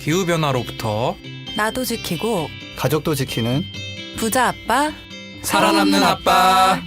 기후변화로부터 나도 지키고 가족도 지키는 부자 아빠 살아남는 아빠.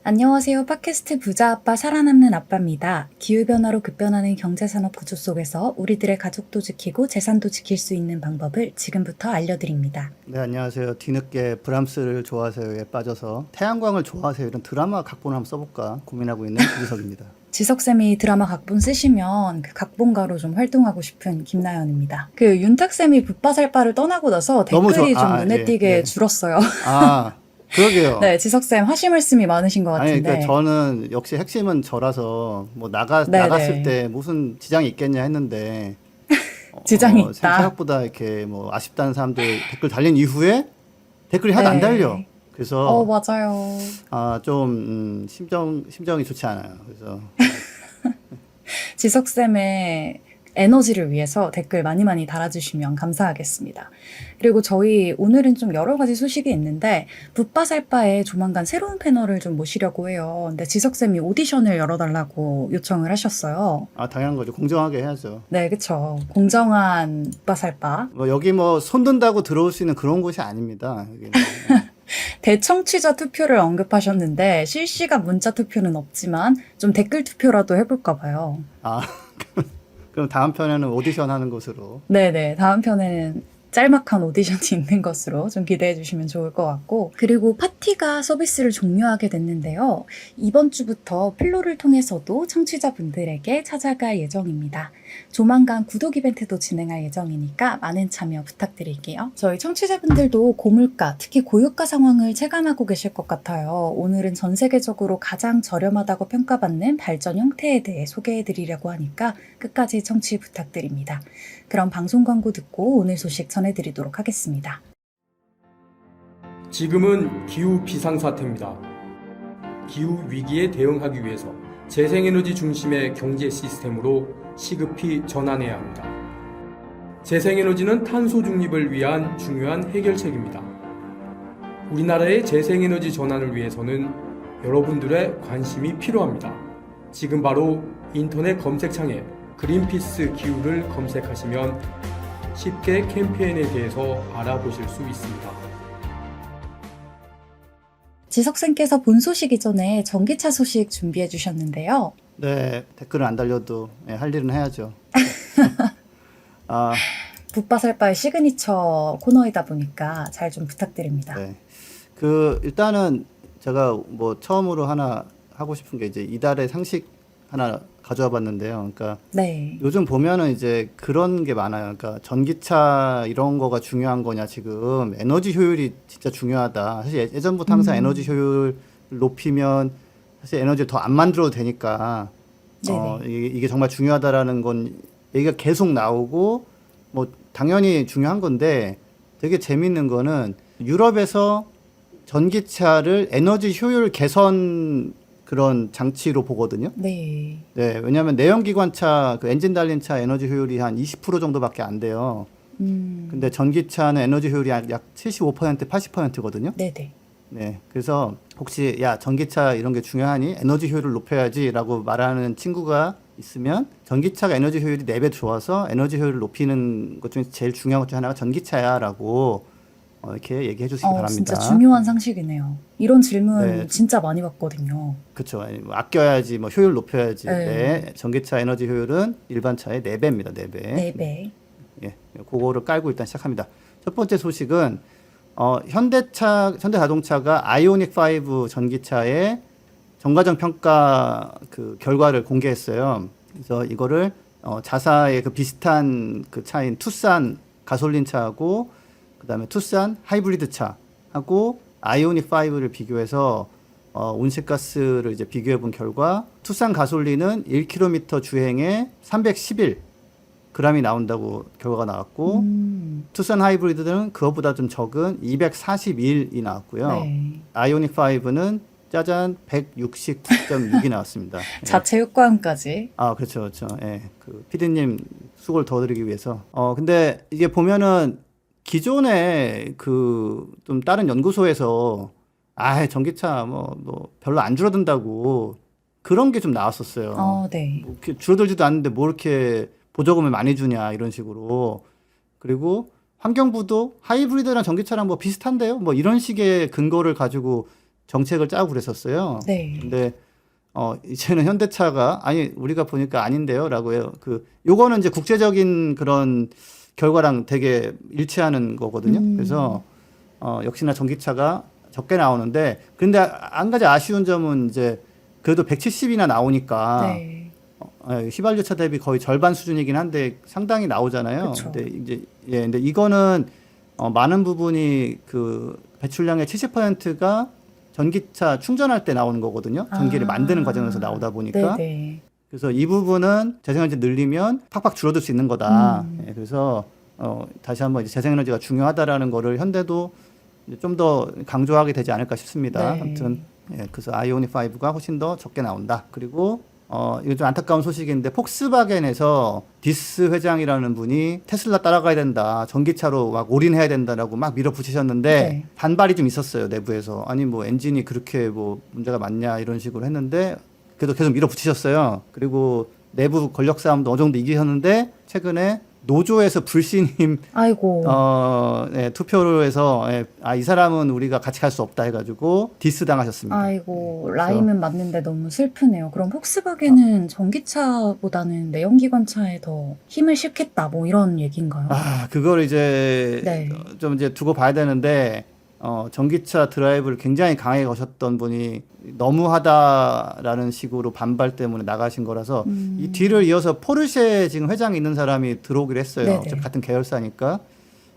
안녕하세요. 팟캐스트 부자 아빠 살아남는 아빠입니다. 기후변화로 급변하는 경제산업 구조 속에서 우리들의 가족도 지키고 재산도 지킬 수 있는 방법을 지금부터 알려드립니다. 네, 안녕하세요. 뒤늦게 브람스를 좋아하세요에 빠져서 태양광을 좋아하세요 이런 드라마 각본을 한번 써볼까 고민하고 있는 김지석입니다. 지석쌤이 드라마 각본 쓰시면 그 각본가로 좀 활동하고 싶은 김나연입니다. 그 윤탁쌤이 붓바살바를 떠나고 나서 너무 댓글이 좋아. 좀 아, 눈에 예, 띄게 예. 줄었어요. 아, 그러게요. 네, 지석쌤 하실 말씀이 많으신 것 아니, 같은데. 그러니까 저는 역시 핵심은 저라서 뭐 네네. 나갔을 때 무슨 지장이 있겠냐 했는데 지장이 있다. 생각보다 이렇게 뭐 아쉽다는 사람들 댓글 달린 이후에 댓글이 하나도 안 네. 달려. 그래서 맞아요. 좀 심정이 좋지 않아요. 그래서 지석쌤의 에너지를 위해서 댓글 많이 달아주시면 감사하겠습니다. 그리고 저희 오늘은 좀 여러 가지 소식이 있는데 붓바살바에 조만간 새로운 패널을 좀 모시려고 해요. 근데 지석쌤이 오디션을 열어달라고 요청을 하셨어요. 당연한 거죠. 공정하게 해야죠. 네, 그쵸. 공정한 붓바살바. 뭐 여기 뭐 손든다고 들어올 수 있는 그런 곳이 아닙니다. 여기는. 대청취자 투표를 언급하셨는데 실시간 문자 투표는 없지만 좀 댓글 투표라도 해볼까 봐요. 그럼 다음 편에는 오디션 하는 곳으로. 네네. 다음 편에는 짤막한 오디션이 있는 것으로 좀 기대해 주시면 좋을 것 같고, 그리고 파티가 서비스를 종료하게 됐는데요. 이번 주부터 필로를 통해서도 청취자분들에게 찾아갈 예정입니다. 조만간 구독 이벤트도 진행할 예정이니까 많은 참여 부탁드릴게요. 저희 청취자분들도 고물가, 특히 고유가 상황을 체감하고 계실 것 같아요. 오늘은 전 세계적으로 가장 저렴하다고 평가받는 발전 형태에 대해 소개해 드리려고 하니까 끝까지 청취 부탁드립니다. 그럼 방송 광고 듣고 오늘 소식 전해드리도록 하겠습니다. 지금은 기후 비상사태입니다. 기후 위기에 대응하기 위해서 재생에너지 중심의 경제 시스템으로 시급히 전환해야 합니다. 재생에너지는 탄소 중립을 위한 중요한 해결책입니다. 우리나라의 재생에너지 전환을 위해서는 여러분들의 관심이 필요합니다. 지금 바로 인터넷 검색창에 그린피스 기후를 검색하시면 쉽게 캠페인에 대해서 알아보실 수 있습니다. 지석쌤께서 본 소식 이전에 전기차 소식 준비해 주셨는데요. 네, 댓글은 안 달려도 할 일은 해야죠. 붓바살바의 시그니처 코너이다 보니까 잘 좀 부탁드립니다. 네. 일단은 제가 뭐 처음으로 하나 하고 싶은 게 이제 이달의 상식 하나 가져와 봤는데요. 그러니까 네. 요즘 보면은 이제 그런 게 많아요. 그러니까 전기차 이런 거가 중요한 거냐, 지금 에너지 효율이 진짜 중요하다. 사실 예전부터 항상 에너지 효율 높이면 사실 에너지를 더 안 만들어도 되니까 이게 정말 중요하다라는 건 얘기가 계속 나오고 뭐 당연히 중요한 건데, 되게 재밌는 거는 유럽에서 전기차를 에너지 효율 개선 그런 장치로 보거든요. 네. 네, 왜냐하면 내연기관차, 그 엔진 달린 차 에너지 효율이 한 20% 정도밖에 안 돼요. 근데 전기차는 에너지 효율이 약 75%, 80%거든요. 네네. 네, 그래서 혹시 야, 전기차 이런 게 중요하니 에너지 효율을 높여야지라고 말하는 친구가 있으면, 전기차가 에너지 효율이 4배 좋아서 에너지 효율을 높이는 것 중에 제일 중요한 것 중 하나가 전기차야라고 이렇게 얘기해 주시기 바랍니다. 진짜 중요한 상식이네요. 이런 질문 네. 진짜 많이 받거든요. 그렇죠. 뭐 아껴야지, 뭐 효율 높여야지. 네. 네. 전기차 에너지 효율은 일반 차의 4배입니다. 4배. 4배. 예, 그거를 깔고 일단 시작합니다. 첫 번째 소식은 현대자동차가 아이오닉 5 전기차의 정과정 평가 그 결과를 공개했어요. 그래서 이거를 자사의 그 비슷한 그 차인 투싼 가솔린 차하고 그다음에 투싼 하이브리드 차하고 아이오닉 5를 비교해서 온실가스를 이제 비교해 본 결과, 투싼 가솔린은 1km 주행에 311g이 나온다고 결과가 나왔고, 투싼 하이브리드는 그것보다 좀 적은 241이 나왔고요. 네. 아이오닉 5는 짜잔 169.6이 나왔습니다. 자체 효과음까지. 그렇죠, 그렇죠. 예, 그 피디님 수고를 더 드리기 위해서. 근데 이게 보면은 기존에 그 좀 다른 연구소에서 전기차 뭐 별로 안 줄어든다고 그런 게 좀 나왔었어요. 네. 뭐 이렇게 줄어들지도 않는데 뭐 이렇게 보조금을 많이 주냐 이런 식으로. 그리고 환경부도 하이브리드랑 전기차랑 뭐 비슷한데요. 뭐 이런 식의 근거를 가지고 정책을 짜고 그랬었어요. 네. 근데 이제는 현대차가 아니 우리가 보니까 아닌데요라고 해요. 요거는 이제 국제적인 그런 결과랑 되게 일치하는 거거든요. 그래서 역시나 전기차가 적게 나오는데 근데 한 가지 아쉬운 점은 이제 그래도 170이나 나오니까 네. 휘발유차 대비 거의 절반 수준이긴 한데 상당히 나오잖아요. 그쵸. 근데 이거는 많은 부분이 그 배출량의 70%가 전기차 충전할 때 나오는 거거든요. 전기를 만드는 과정에서 나오다 보니까. 네네. 그래서 이 부분은 재생에너지 늘리면 팍팍 줄어들 수 있는 거다. 그래서 다시 한번 이제 재생에너지가 중요하다라는 거를 현대도 좀 더 강조하게 되지 않을까 싶습니다. 네. 아무튼 그래서 아이오닉 5가 훨씬 더 적게 나온다. 그리고 이거 좀 안타까운 소식인데 폭스바겐에서 디스 회장이라는 분이 테슬라 따라가야 된다. 전기차로 막 올인해야 된다라고 막 밀어붙이셨는데 네. 반발이 좀 있었어요. 내부에서. 아니 뭐 엔진이 그렇게 뭐 문제가 많냐 이런 식으로 했는데 그래도 계속 밀어붙이셨어요. 그리고 내부 권력 싸움도 어느 정도 이기셨는데 최근에 노조에서 불신임 아이고. 투표를 해서 이 사람은 우리가 같이 갈 수 없다 해가지고 디스 당하셨습니다. 아이고, 그래서- 라임은 맞는데 너무 슬프네요. 그럼 폭스바겐은 전기차보다는 내연기관차에 더 힘을 싣겠다, 뭐 이런 얘기인가요? 그걸 이제 네. 좀 이제 두고 봐야 되는데 전기차 드라이브를 굉장히 강하게 거셨던 분이 너무하다라는 식으로 반발 때문에 나가신 거라서 이 뒤를 이어서 포르쉐 지금 회장이 있는 사람이 들어오기로 했어요. 네네. 어차피 같은 계열사니까.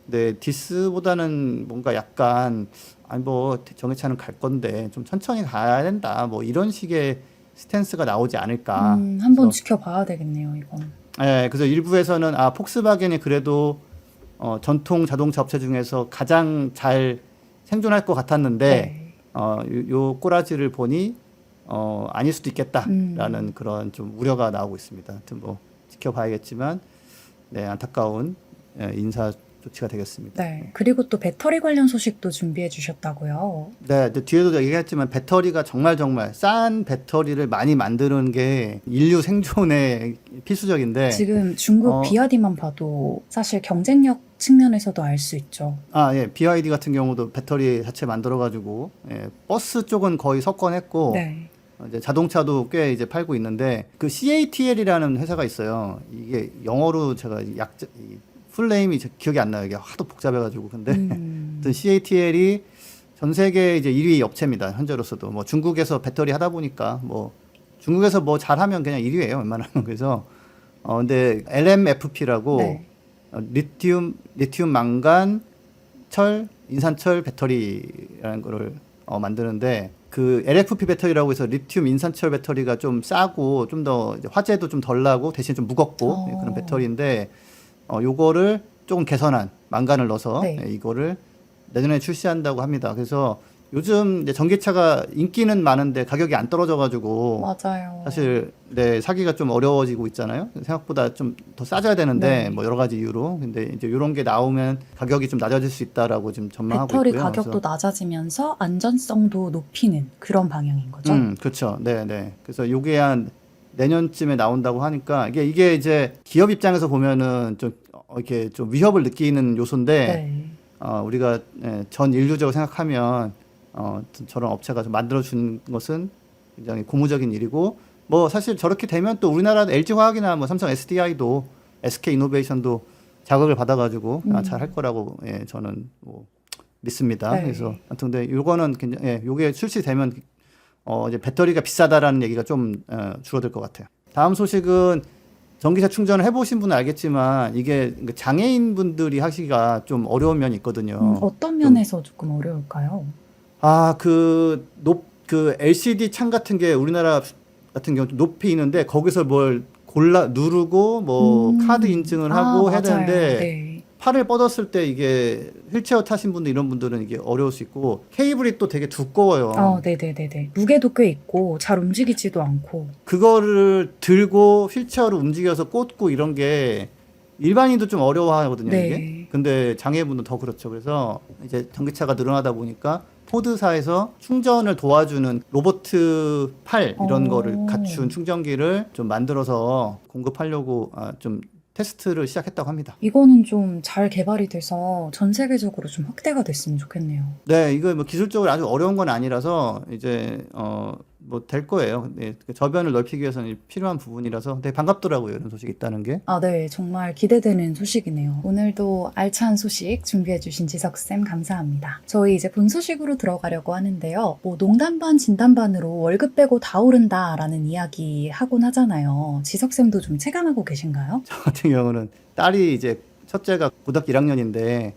근데 디스보다는 뭔가 약간 아니 뭐 전기차는 갈 건데 좀 천천히 가야 된다. 뭐 이런 식의 스탠스가 나오지 않을까. 한번 그래서- 지켜봐야 되겠네요, 이건. 그래서 일부에서는 폭스바겐이 그래도 전통 자동차 업체 중에서 가장 잘 생존할 것 같았는데 네. 요 꼬라지를 보니 아닐 수도 있겠다라는 그런 좀 우려가 나오고 있습니다. 하여튼 뭐 지켜봐야겠지만 안타까운 인사 조치가 되겠습니다. 네. 그리고 또 배터리 관련 소식도 준비해 주셨다고요. 네, 근데 뒤에도 얘기했지만 배터리가 정말 싼 배터리를 많이 만드는 게 인류 생존에 필수적인데 지금 중국 BYD만 봐도 사실 경쟁력 측면에서도 알 수 있죠. BYD 같은 경우도 배터리 자체 만들어가지고 버스 쪽은 거의 석권했고 네. 이제 자동차도 꽤 이제 팔고 있는데 그 CATL이라는 회사가 있어요. 이게 영어로 제가 풀네임이 기억이 안 나요. 이게 하도 복잡해가지고 근데 아무튼 CATL이 전 세계 이제 1위 업체입니다. 현재로서도 뭐 중국에서 배터리 하다 보니까 뭐 중국에서 뭐 잘하면 그냥 1위예요. 웬만하면 그래서 근데 LMFP라고 네. 리튬 망간 철 인산철 배터리라는 거를 만드는데 그 LFP 배터리라고 해서 리튬 인산철 배터리가 좀 싸고 좀 더 화재도 좀 덜 나고 대신 좀 무겁고 그런 배터리인데 요거를 조금 개선한 망간을 넣어서 네. 이거를 내년에 출시한다고 합니다. 그래서 요즘 이제 전기차가 인기는 많은데 가격이 안 떨어져가지고 맞아요. 사실 사기가 좀 어려워지고 있잖아요. 생각보다 좀 더 싸져야 되는데 네. 뭐 여러 가지 이유로 근데 이제 이런 게 나오면 가격이 좀 낮아질 수 있다라고 지금 전망하고 배터리 있고요. 가격도 낮아지면서 안전성도 높이는 그런 방향인 거죠. 그렇죠. 네. 그래서 요게 한 내년쯤에 나온다고 하니까 이게 이제 기업 입장에서 보면은 좀 이렇게 좀 위협을 느끼는 요소인데 네. 우리가 전 인류적으로 생각하면 저런 업체가 좀 만들어준 것은 굉장히 고무적인 일이고 뭐 사실 저렇게 되면 또 우리나라 LG화학이나 뭐 삼성 SDI도 SK이노베이션도 자극을 받아가지고 잘 할 거라고 저는 뭐 믿습니다. 네. 그래서 아무튼 근데 요거는 굉장히 요게 출시되면 이제 배터리가 비싸다라는 얘기가 좀 줄어들 것 같아요. 다음 소식은 전기차 충전을 해보신 분은 알겠지만 이게 장애인 분들이 하기가 좀 어려운 면이 있거든요. 어떤 면에서 조금 어려울까요? 그 LCD 창 같은 게 우리나라 같은 경우 좀 높이 있는데 거기서 뭘 누르고 뭐 카드 인증을 하고 해야 맞아요. 되는데 네. 팔을 뻗었을 때 이게 휠체어 타신 분들 이런 분들은 이게 어려울 수 있고 케이블이 또 되게 두꺼워요. 네네네네. 무게도 꽤 있고 잘 움직이지도 않고. 그거를 들고 휠체어를 움직여서 꽂고 이런 게 일반인도 좀 어려워하거든요. 네. 이게. 근데 장애인분은 더 그렇죠. 그래서 이제 전기차가 늘어나다 보니까 포드사에서 충전을 도와주는 로봇 팔 이런 오. 거를 갖춘 충전기를 좀 만들어서 공급하려고 좀 테스트를 시작했다고 합니다. 이거는 좀 잘 개발이 돼서 전 세계적으로 좀 확대가 됐으면 좋겠네요. 네, 이거 뭐 기술적으로 아주 어려운 건 아니라서 이제 뭐 될 거예요. 네, 저변을 넓히기 위해서는 필요한 부분이라서 되게 반갑더라고요. 이런 소식이 있다는 게. 아, 네. 정말 기대되는 소식이네요. 오늘도 알찬 소식 준비해주신 지석쌤 감사합니다. 저희 이제 본 소식으로 들어가려고 하는데요. 뭐 농담 반 진담 반으로 월급 빼고 다 오른다라는 이야기 하곤 하잖아요. 지석쌤도 좀 체감하고 계신가요? 저 같은 경우는 딸이 이제 첫째가 고등학교 1학년인데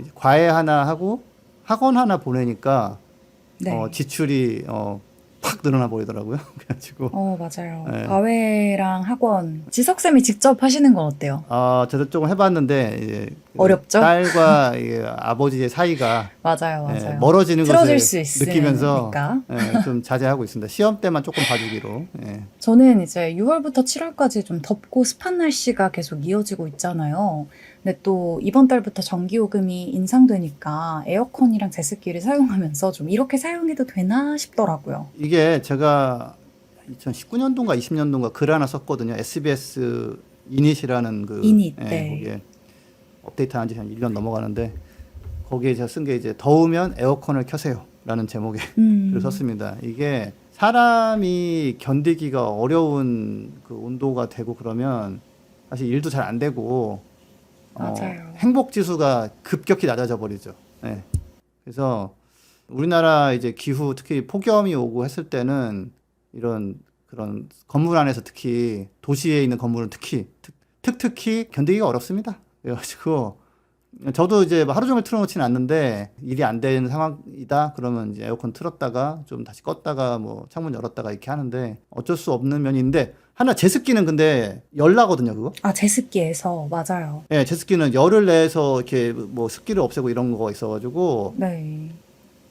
이제 과외 하나 하고 학원 하나 보내니까 네. 지출이 확 늘어나 버리더라고요. 그래가지고 맞아요. 네. 과외랑 학원. 지석쌤이 직접 하시는 건 어때요? 저도 조금 해봤는데 이제 그 어렵죠? 딸과 이게 아버지의 사이가 맞아요. 예, 맞아요. 멀어지는 틀어질 것을 수 느끼면서 있으니까. 좀 자제하고 있습니다. 시험 때만 조금 봐주기로. 예. 저는 이제 6월부터 7월까지 좀 덥고 습한 날씨가 계속 이어지고 있잖아요. 근데 또 이번 달부터 전기요금이 인상되니까 에어컨이랑 제습기를 사용하면서 좀 이렇게 사용해도 되나 싶더라고요. 이게 제가 2019년도인가 20년도인가 글 하나 썼거든요. SBS 이닛이라는 그 이닛, 예, 네. 거기에 업데이트한 지 한 1년 넘어가는데 거기에 제가 쓴 게 이제 더우면 에어컨을 켜세요라는 제목의 글을 썼습니다. 이게 사람이 견디기가 어려운 그 온도가 되고 그러면 사실 일도 잘 안 되고 맞아요. 행복 지수가 급격히 낮아져 버리죠. 네. 그래서 우리나라 이제 기후 특히 폭염이 오고 했을 때는 이런 그런 건물 안에서 특히 도시에 있는 건물은 특히 견디기가 어렵습니다. 그래가지고 저도 이제 하루 종일 틀어놓지는 않는데 일이 안 되는 상황이다 그러면 이제 에어컨 틀었다가 좀 다시 껐다가 뭐 창문 열었다가 이렇게 하는데 어쩔 수 없는 면이 있는데 하나 제습기는 근데 열 나거든요 그거. 아, 제습기에서 맞아요. 예, 제습기는 열을 내서 이렇게 뭐 습기를 없애고 이런 거가 있어가지고 네.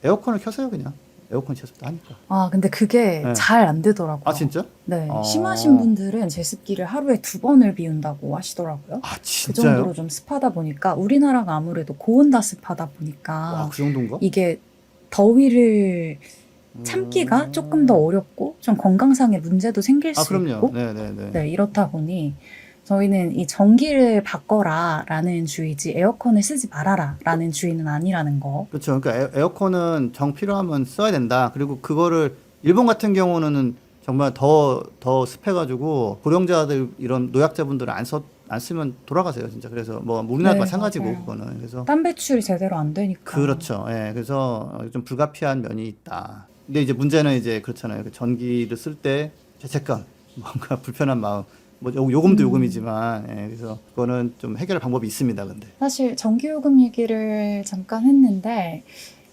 에어컨을 켜세요 그냥. 에어컨 제습도 하니까. 아, 근데 그게 네. 잘 안 되더라고요. 아 진짜? 네. 아. 심하신 분들은 제습기를 하루에 2번을 비운다고 하시더라고요. 아 그 진짜요? 정도로 좀 습하다 보니까 우리나라가 아무래도 고온다습하다 보니까 와, 그 정도인가? 이게 더위를 참기가 조금 더 어렵고 좀 건강상의 문제도 생길 수 그럼요. 있고 네네네. 네, 이렇다 보니 저희는 이 전기를 바꿔라라는 주의지 에어컨을 쓰지 말아라라는 주의는 아니라는 거. 그렇죠. 그러니까 에어컨은 정 필요하면 써야 된다. 그리고 그거를 일본 같은 경우는 정말 더 습해가지고 고령자들 이런 노약자분들은 안 쓰면 돌아가세요 진짜. 그래서 뭐 우리나라 네, 마찬가지고 맞아요. 그거는 그래서 땀 배출이 제대로 안 되니까. 그렇죠. 예, 그래서 좀 불가피한 면이 있다. 근데 이제 문제는 이제 그렇잖아요. 그 전기를 쓸 때 죄책감, 뭔가 불편한 마음. 뭐 요금도 요금이지만 그래서 그거는 좀 해결할 방법이 있습니다. 근데 사실 전기요금 얘기를 잠깐 했는데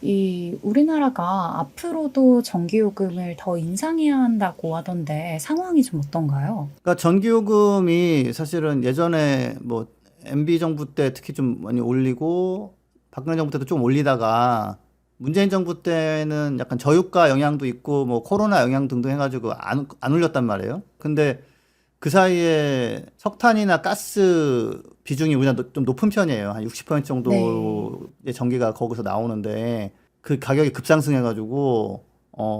이 우리나라가 앞으로도 전기요금을 더 인상해야 한다고 하던데 상황이 좀 어떤가요? 그러니까 전기요금이 사실은 예전에 뭐 MB 정부 때 특히 좀 많이 올리고 박근혜 정부 때도 좀 올리다가 문재인 정부 때는 약간 저유가 영향도 있고 뭐 코로나 영향 등등 해가지고 안 올렸단 말이에요. 근데 그 사이에 석탄이나 가스 비중이 우리나라 좀 높은 편이에요. 한 60% 정도의 전기가 거기서 나오는데 그 가격이 급상승해가지고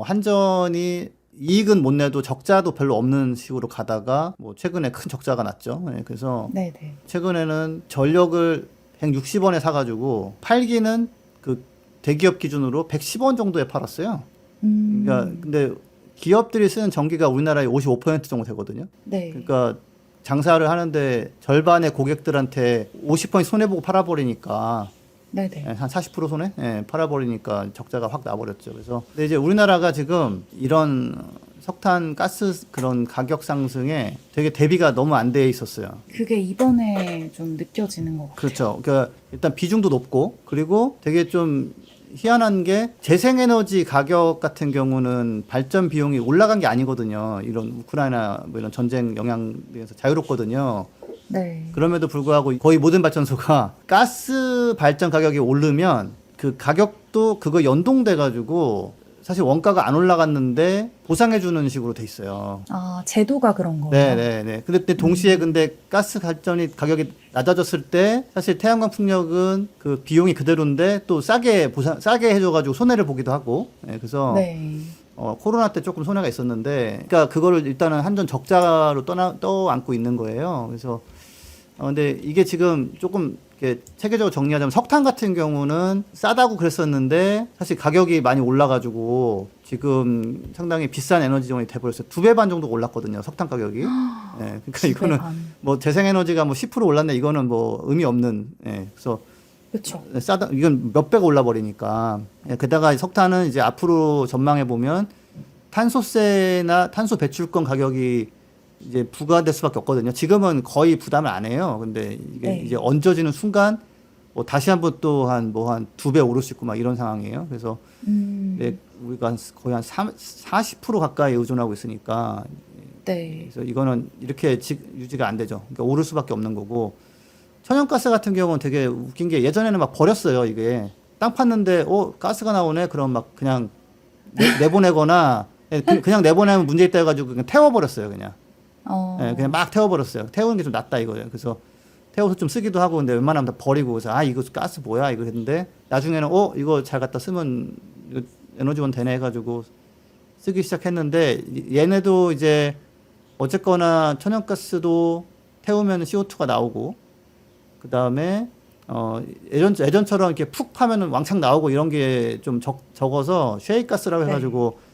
한전이 이익은 못 내도 적자도 별로 없는 식으로 가다가 뭐 최근에 큰 적자가 났죠. 그래서 네네. 최근에는 전력을 160원에 사가지고 팔기는 그 대기업 기준으로 110원 정도에 팔았어요. 그러니까 근데 기업들이 쓰는 전기가 우리나라의 55% 정도 되거든요. 네. 그러니까 장사를 하는데 절반의 고객들한테 50% 손해보고 팔아버리니까 네네. 한 40% 손해? 팔아버리니까 적자가 확 나버렸죠. 그래서 근데 이제 우리나라가 지금 이런 석탄, 가스 그런 가격 상승에 되게 대비가 너무 안 돼 있었어요. 그게 이번에 좀 느껴지는 것 같아요. 그렇죠. 그러니까 일단 비중도 높고 그리고 되게 좀 희한한 게 재생에너지 가격 같은 경우는 발전 비용이 올라간 게 아니거든요. 이런 우크라이나 뭐 이런 전쟁 영향에서 자유롭거든요. 네. 그럼에도 불구하고 거의 모든 발전소가 가스 발전 가격이 오르면 그 가격도 그거 연동돼 가지고 사실 원가가 안 올라갔는데 보상해주는 식으로 돼 있어요. 아, 제도가 그런 거예요? 네네네. 근데 동시에 근데 가스 발전이 가격이 낮아졌을 때 사실 태양광 풍력은 그 비용이 그대로인데 또 싸게 해줘가지고 손해를 보기도 하고. 네, 그래서 네. 코로나 때 조금 손해가 있었는데, 그러니까 그거를 일단은 한전 적자로 떠안고 있는 거예요. 그래서 근데 이게 지금 조금 이렇게 체계적으로 정리하자면 석탄 같은 경우는 싸다고 그랬었는데 사실 가격이 많이 올라가지고 지금 상당히 비싼 에너지종이 돼버렸어요. 2배 반 정도 올랐거든요, 석탄 가격이. 예, 그러니까 이거는 뭐 재생에너지가 뭐 10% 올랐네, 이거는 뭐 의미 없는. 예, 그래서 그렇죠. 싸다, 이건 몇 배가 올라버리니까. 예, 게다가 석탄은 이제 앞으로 전망해 보면 탄소세나 탄소 배출권 가격이 이제 부과될 수밖에 없거든요. 지금은 거의 부담을 안 해요. 근데 이게 네. 이제 얹어지는 순간 뭐 다시 한번 또 한 2배 오를 수 있고 막 이런 상황이에요. 그래서 네, 우리가 거의 한 40% 가까이 의존하고 있으니까. 네. 그래서 이거는 이렇게 유지가 안 되죠. 그러니까 오를 수밖에 없는 거고. 천연가스 같은 경우는 되게 웃긴 게 예전에는 막 버렸어요. 이게 땅 팠는데 가스가 나오네. 그럼 막 그냥 내보내거나 그냥 내보내면 문제 있다 해가지고 그냥 태워버렸어요. 그냥. 네, 그냥 막 태워버렸어요. 태우는 게 좀 낫다 이거예요. 그래서 태워서 좀 쓰기도 하고 근데 웬만하면 다 버리고 그래서 이거 가스 뭐야 이거 했는데 나중에는 이거 잘 갖다 쓰면 이거 에너지원 되네 해가지고 쓰기 시작했는데 얘네도 이제 어쨌거나 천연가스도 태우면 CO2가 나오고 그 다음에 예전처럼 이렇게 푹 파면은 왕창 나오고 이런 게 좀 적어서 쉐이가스라고 해가지고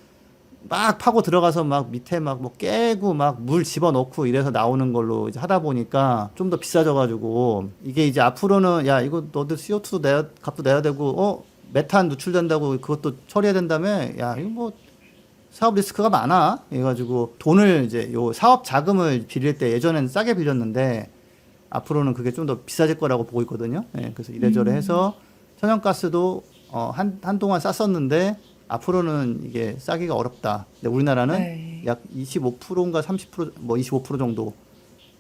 막 파고 들어가서 막 밑에 막 뭐 깨고 막 물 집어넣고 이래서 나오는 걸로 이제 하다 보니까 좀 더 비싸져가지고 이게 이제 앞으로는 야 이거 너도 CO2도 값도 내야 되고 메탄 누출된다고 그것도 처리해야 된다며 야 이거 뭐 사업 리스크가 많아 해가지고 돈을 이제 요 사업 자금을 빌릴 때 예전에는 싸게 빌렸는데 앞으로는 그게 좀 더 비싸질 거라고 보고 있거든요. 예, 그래서 이래저래 해서 천연가스도 한동안 쌌었는데 앞으로는 이게 싸기가 어렵다. 근데 우리나라는 약 25%인가 30% 뭐 25% 정도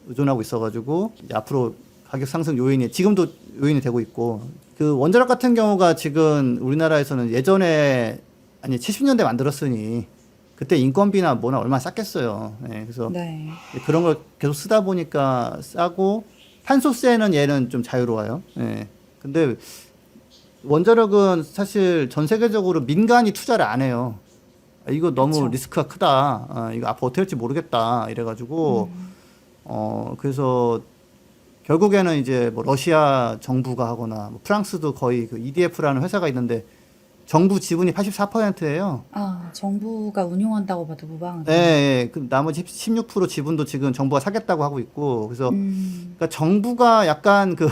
의존하고 있어가지고 이제 앞으로 가격 상승 요인이 지금도 요인이 되고 있고 그 원자력 같은 경우가 지금 우리나라에서는 예전에 70년대 만들었으니 그때 인건비나 뭐나 얼마나 쌌겠어요. 예, 그래서 그런 걸 계속 쓰다 보니까 싸고 탄소세는 얘는 좀 자유로워요. 예. 근데 원자력은 사실 전 세계적으로 민간이 투자를 안 해요. 이거 너무 그렇죠. 리스크가 크다. 이거 앞으로 어떻게 될지 모르겠다. 이래가지고 그래서 결국에는 이제 뭐 러시아 정부가 하거나 뭐 프랑스도 거의 그 EDF라는 회사가 있는데 정부 지분이 84%예요. 정부가 운용한다고 봐도 무방하다. 네, 그 나머지 16% 지분도 지금 정부가 사겠다고 하고 있고 그래서 그러니까 정부가 약간 그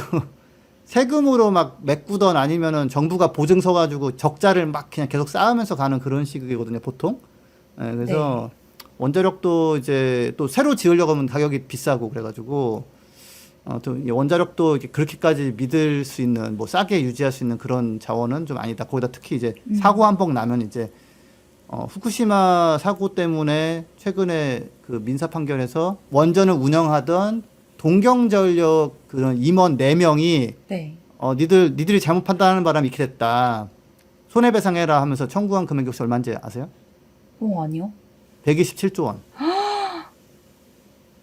세금으로 막 메꾸던 아니면은 정부가 보증 서가지고 적자를 막 그냥 계속 쌓으면서 가는 그런 식이거든요, 보통. 네, 그래서 원자력도 이제 또 새로 지으려고 하면 가격이 비싸고 그래가지고 또 원자력도 그렇게까지 믿을 수 있는 뭐 싸게 유지할 수 있는 그런 자원은 좀 아니다. 거기다 특히 이제 사고 한 번 나면 이제 후쿠시마 사고 때문에 최근에 그 민사 판결에서 원전을 운영하던 동경전력 그런 임원 4명이 니들이 잘못 판단하는 바람에 이렇게 됐다. 손해배상해라 하면서 청구한 금액이 혹시 얼마인지 아세요? 아니요. 127조 원.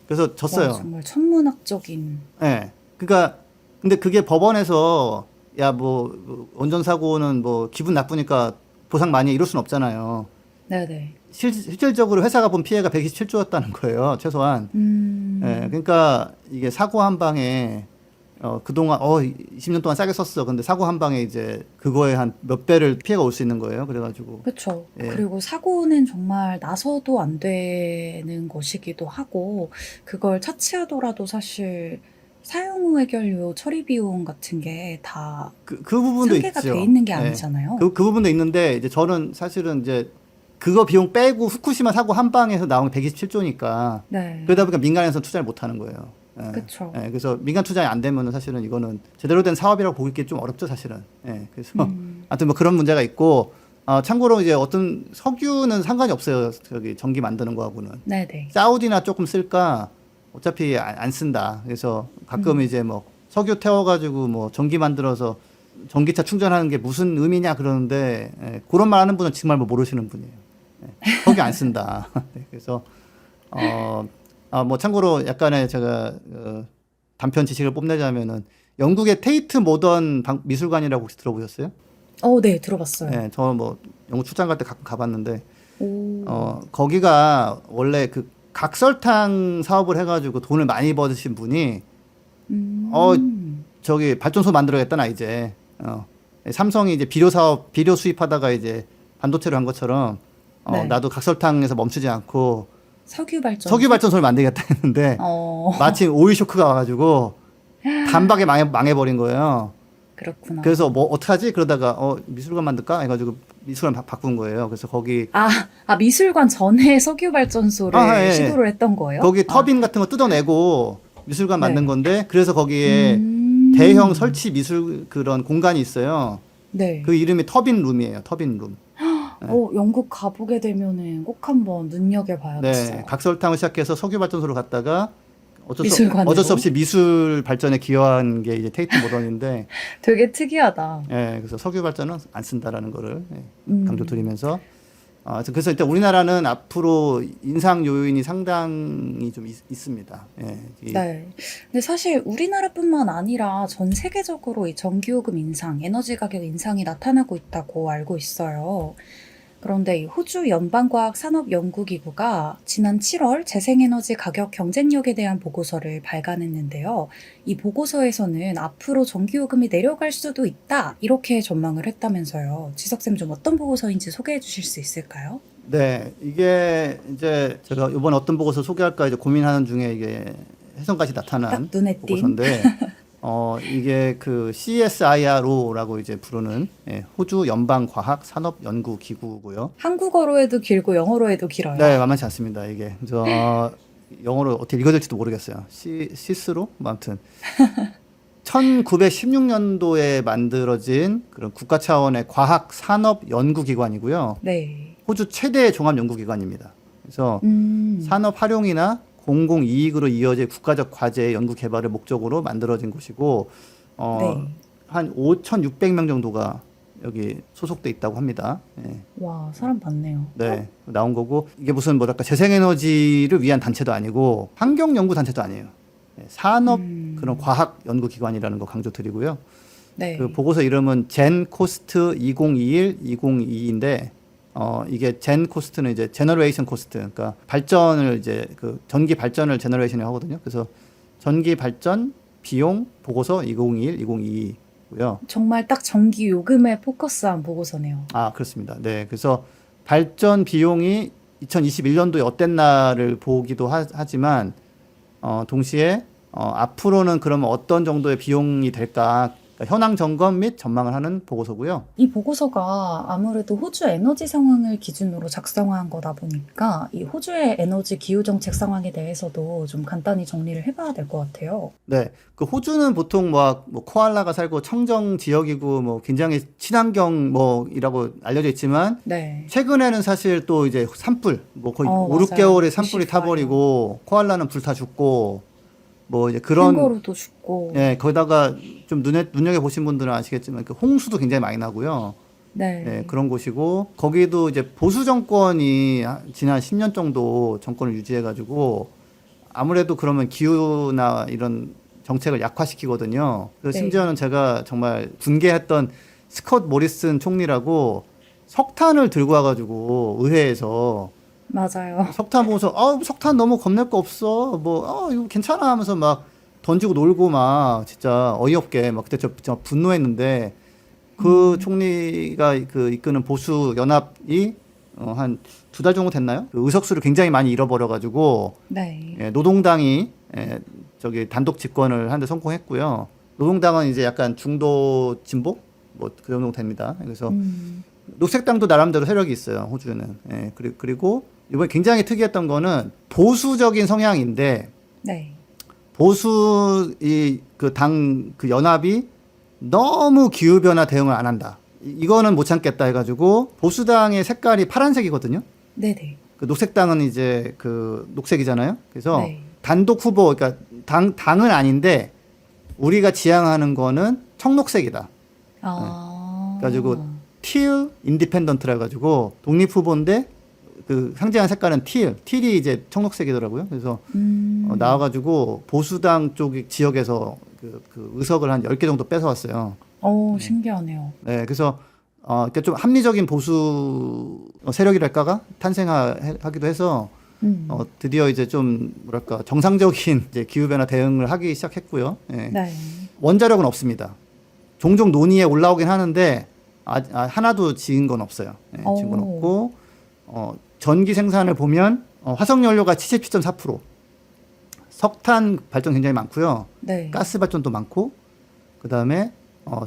그래서 졌어요. 정말 천문학적인. 네. 그러니까 근데 그게 법원에서 야 뭐 원전 사고는 뭐 기분 나쁘니까 보상 많이 이럴 수는 없잖아요. 네네. 실질적으로 회사가 본 피해가 127조였다는 거예요, 최소한. 네, 그러니까 이게 사고 한 방에 그동안 20년 동안 싸게 썼어. 근데 사고 한 방에 이제 그거에 한 몇 배를 피해가 올 수 있는 거예요. 그래가지고. 그렇죠. 그리고 사고는 정말 나서도 안 되는 것이기도 하고 그걸 차치하더라도 사실 사용 후 해결료 처리 비용 같은 게 다 그 부분도 상계가 있죠. 돼 있는 게 아니잖아요. 그 부분도 있는데 이제 저는 사실은 이제 그거 비용 빼고 후쿠시마 사고 한 방에서 나온 127조니까 그러다 보니까 민간에서 투자를 못 하는 거예요. 그렇죠. 그래서 민간 투자가 안 되면은 사실은 이거는 제대로 된 사업이라고 보기 좀 어렵죠, 사실은. 그래서 아무튼 뭐 그런 문제가 있고 참고로 이제 어떤 석유는 상관이 없어요. 저기 전기 만드는 거하고는. 사우디나 조금 쓸까 어차피 안 쓴다. 그래서 가끔 이제 뭐 석유 태워가지고 뭐 전기 만들어서 전기차 충전하는 게 무슨 의미냐 그러는데 그런 말 하는 분은 정말 뭐 모르시는 분이에요. 석유 안 쓴다. 네, 그래서 뭐 참고로 약간의 제가 단편 지식을 뽐내자면은 영국의 테이트 모던 미술관이라고 혹시 들어보셨어요? 네, 들어봤어요. 네, 저 뭐 영국 출장 갈 때 가끔 가봤는데 오. 거기가 원래 그 각설탕 사업을 해가지고 돈을 많이 버으신 분이 저기 발전소 만들어야겠다 나 이제 삼성이 이제 비료 수입하다가 이제 반도체로 한 것처럼 네. 나도 각설탕에서 멈추지 않고 석유 발전소를 만들겠다 했는데 마침 오일 쇼크가 와가지고 단박에 망해버린 거예요. 그렇구나. 그래서 뭐 어떡하지? 그러다가 미술관 만들까? 해가지고 미술관 바꾼 거예요. 그래서 거기 미술관 전에 석유 발전소를 예. 시도를 했던 거예요? 거기 터빈 같은 거 뜯어내고 미술관 만든 네. 건데 그래서 거기에 대형 설치 미술 그런 공간이 있어요. 네. 그 이름이 터빈 룸이에요. 터빈 룸. 영국 가보게 되면은 꼭 한번 눈여겨봐야겠어요. 네, 각설탕을 시작해서 석유 발전소로 갔다가 미술관으로? 어쩔 수 없이 미술 발전에 기여한 게 이제 테이트 모던인데, 되게 특이하다. 그래서 석유 발전은 안 쓴다라는 거를 강조드리면서, 그래서 일단 우리나라는 앞으로 인상 요인이 상당히 좀 있습니다. 네. 근데 사실 우리나라뿐만 아니라 전 세계적으로 이 전기요금 인상, 에너지 가격 인상이 나타나고 있다고 알고 있어요. 그런데 이 호주 연방과학산업연구기구가 지난 7월 재생에너지 가격 경쟁력에 대한 보고서를 발간했는데요. 이 보고서에서는 앞으로 전기요금이 내려갈 수도 있다 이렇게 전망을 했다면서요. 지석쌤 좀 어떤 보고서인지 소개해 주실 수 있을까요? 네, 이게 이제 제가 이번 어떤 보고서 소개할까 이제 고민하는 중에 이게 해성같이 나타난 딱 눈에 띈. 보고서인데, 이게 그 CSIRO라고 이제 부르는 호주 연방과학산업연구기구고요. 한국어로 해도 길고 영어로 해도 길어요. 네, 만만치 않습니다. 이게 영어로 어떻게 읽어질지도 모르겠어요. 시스로? 뭐 아무튼 1916년도에 만들어진 그런 국가 차원의 과학 산업 연구기관이고요. 네. 호주 최대 종합 연구기관입니다. 그래서 산업 활용이나 공공 이익으로 이어질 국가적 과제의 연구 개발을 목적으로 만들어진 곳이고 네. 한 5,600명 정도가 여기 소속돼 있다고 합니다. 와, 사람 많네요. 네, 나온 거고 이게 무슨 뭐랄까 재생에너지를 위한 단체도 아니고 환경 연구 단체도 아니에요. 산업 그런 과학 연구 기관이라는 거 강조드리고요. 네. 그 보고서 이름은 젠 코스트 2021-2022인데 이게 젠 코스트는 이제 제너레이션 코스트, 그러니까 발전을 이제 그 전기 발전을 제너레이션을 하거든요. 그래서 전기 발전 비용 보고서 2021-2022고요. 정말 딱 전기 요금에 포커스한 보고서네요. 그렇습니다. 네, 그래서 발전 비용이 2021년도에 어땠나를 보기도 하지만 동시에 앞으로는 그러면 어떤 정도의 비용이 될까? 그러니까 현황 점검 및 전망을 하는 보고서고요. 이 보고서가 아무래도 호주 에너지 상황을 기준으로 작성한 거다 보니까 이 호주의 에너지 기후 정책 상황에 대해서도 좀 간단히 정리를 해봐야 될 것 같아요. 네, 그 호주는 보통 뭐 코알라가 살고 청정 지역이고 뭐 굉장히 친환경 뭐이라고 알려져 있지만 네. 최근에는 사실 또 이제 산불 뭐 거의 5, 맞아요. 6개월에 산불이 부시파이어. 타버리고 코알라는 불타 죽고 뭐 이제 그런 캥거루도 죽고. 거기다가 좀 눈여겨 보신 분들은 아시겠지만 그 홍수도 굉장히 많이 나고요. 네. 그런 곳이고 거기도 이제 보수 정권이 지난 10년 정도 정권을 유지해 가지고 아무래도 그러면 기후나 이런 정책을 약화시키거든요. 그래서 네. 심지어는 제가 정말 분개했던 스콧 모리슨 총리라고 석탄을 들고 와가지고 의회에서 맞아요. 석탄 보고서 석탄 너무 겁낼 거 없어 뭐 이거 괜찮아 하면서 막 던지고 놀고 막 진짜 어이없게 막 그때 저 분노했는데 그 총리가 그 이끄는 보수 연합이 한 2달 정도 됐나요? 그 의석수를 굉장히 많이 잃어버려가지고 네. 노동당이 저기 단독 집권을 하는데 성공했고요. 노동당은 이제 약간 중도 진보 뭐 그 정도 됩니다. 그래서 녹색당도 나름대로 세력이 있어요. 호주에는. 그리고 이번에 굉장히 특이했던 거는 보수적인 성향인데 네. 보수 그 연합이 너무 기후 변화 대응을 안 한다. 이거는 못 참겠다 해가지고 보수당의 색깔이 파란색이거든요. 네네. 그 녹색당은 이제 그 녹색이잖아요. 그래서 네. 단독 후보, 그러니까 당은 아닌데 우리가 지향하는 거는 청록색이다. 그래가지고 teal independent라 해가지고 독립 후보인데 그 상징하는 색깔은 teal이 이제 청록색이더라고요. 그래서 나와가지고 보수당 쪽 지역에서 그 의석을 한 10개 정도 뺏어왔어요. 신기하네요. 네, 그래서 그러니까 좀 합리적인 보수 세력이랄까가 탄생하기도 해서 드디어 이제 좀 뭐랄까 정상적인 이제 기후변화 대응을 하기 시작했고요. 예. 네. 원자력은 없습니다. 종종 논의에 올라오긴 하는데 하나도 지은 건 없어요. 예, 지은 건 없고 전기 생산을 보면 화석연료가 77.4%, 석탄 발전 굉장히 많고요. 네. 가스 발전도 많고 그 다음에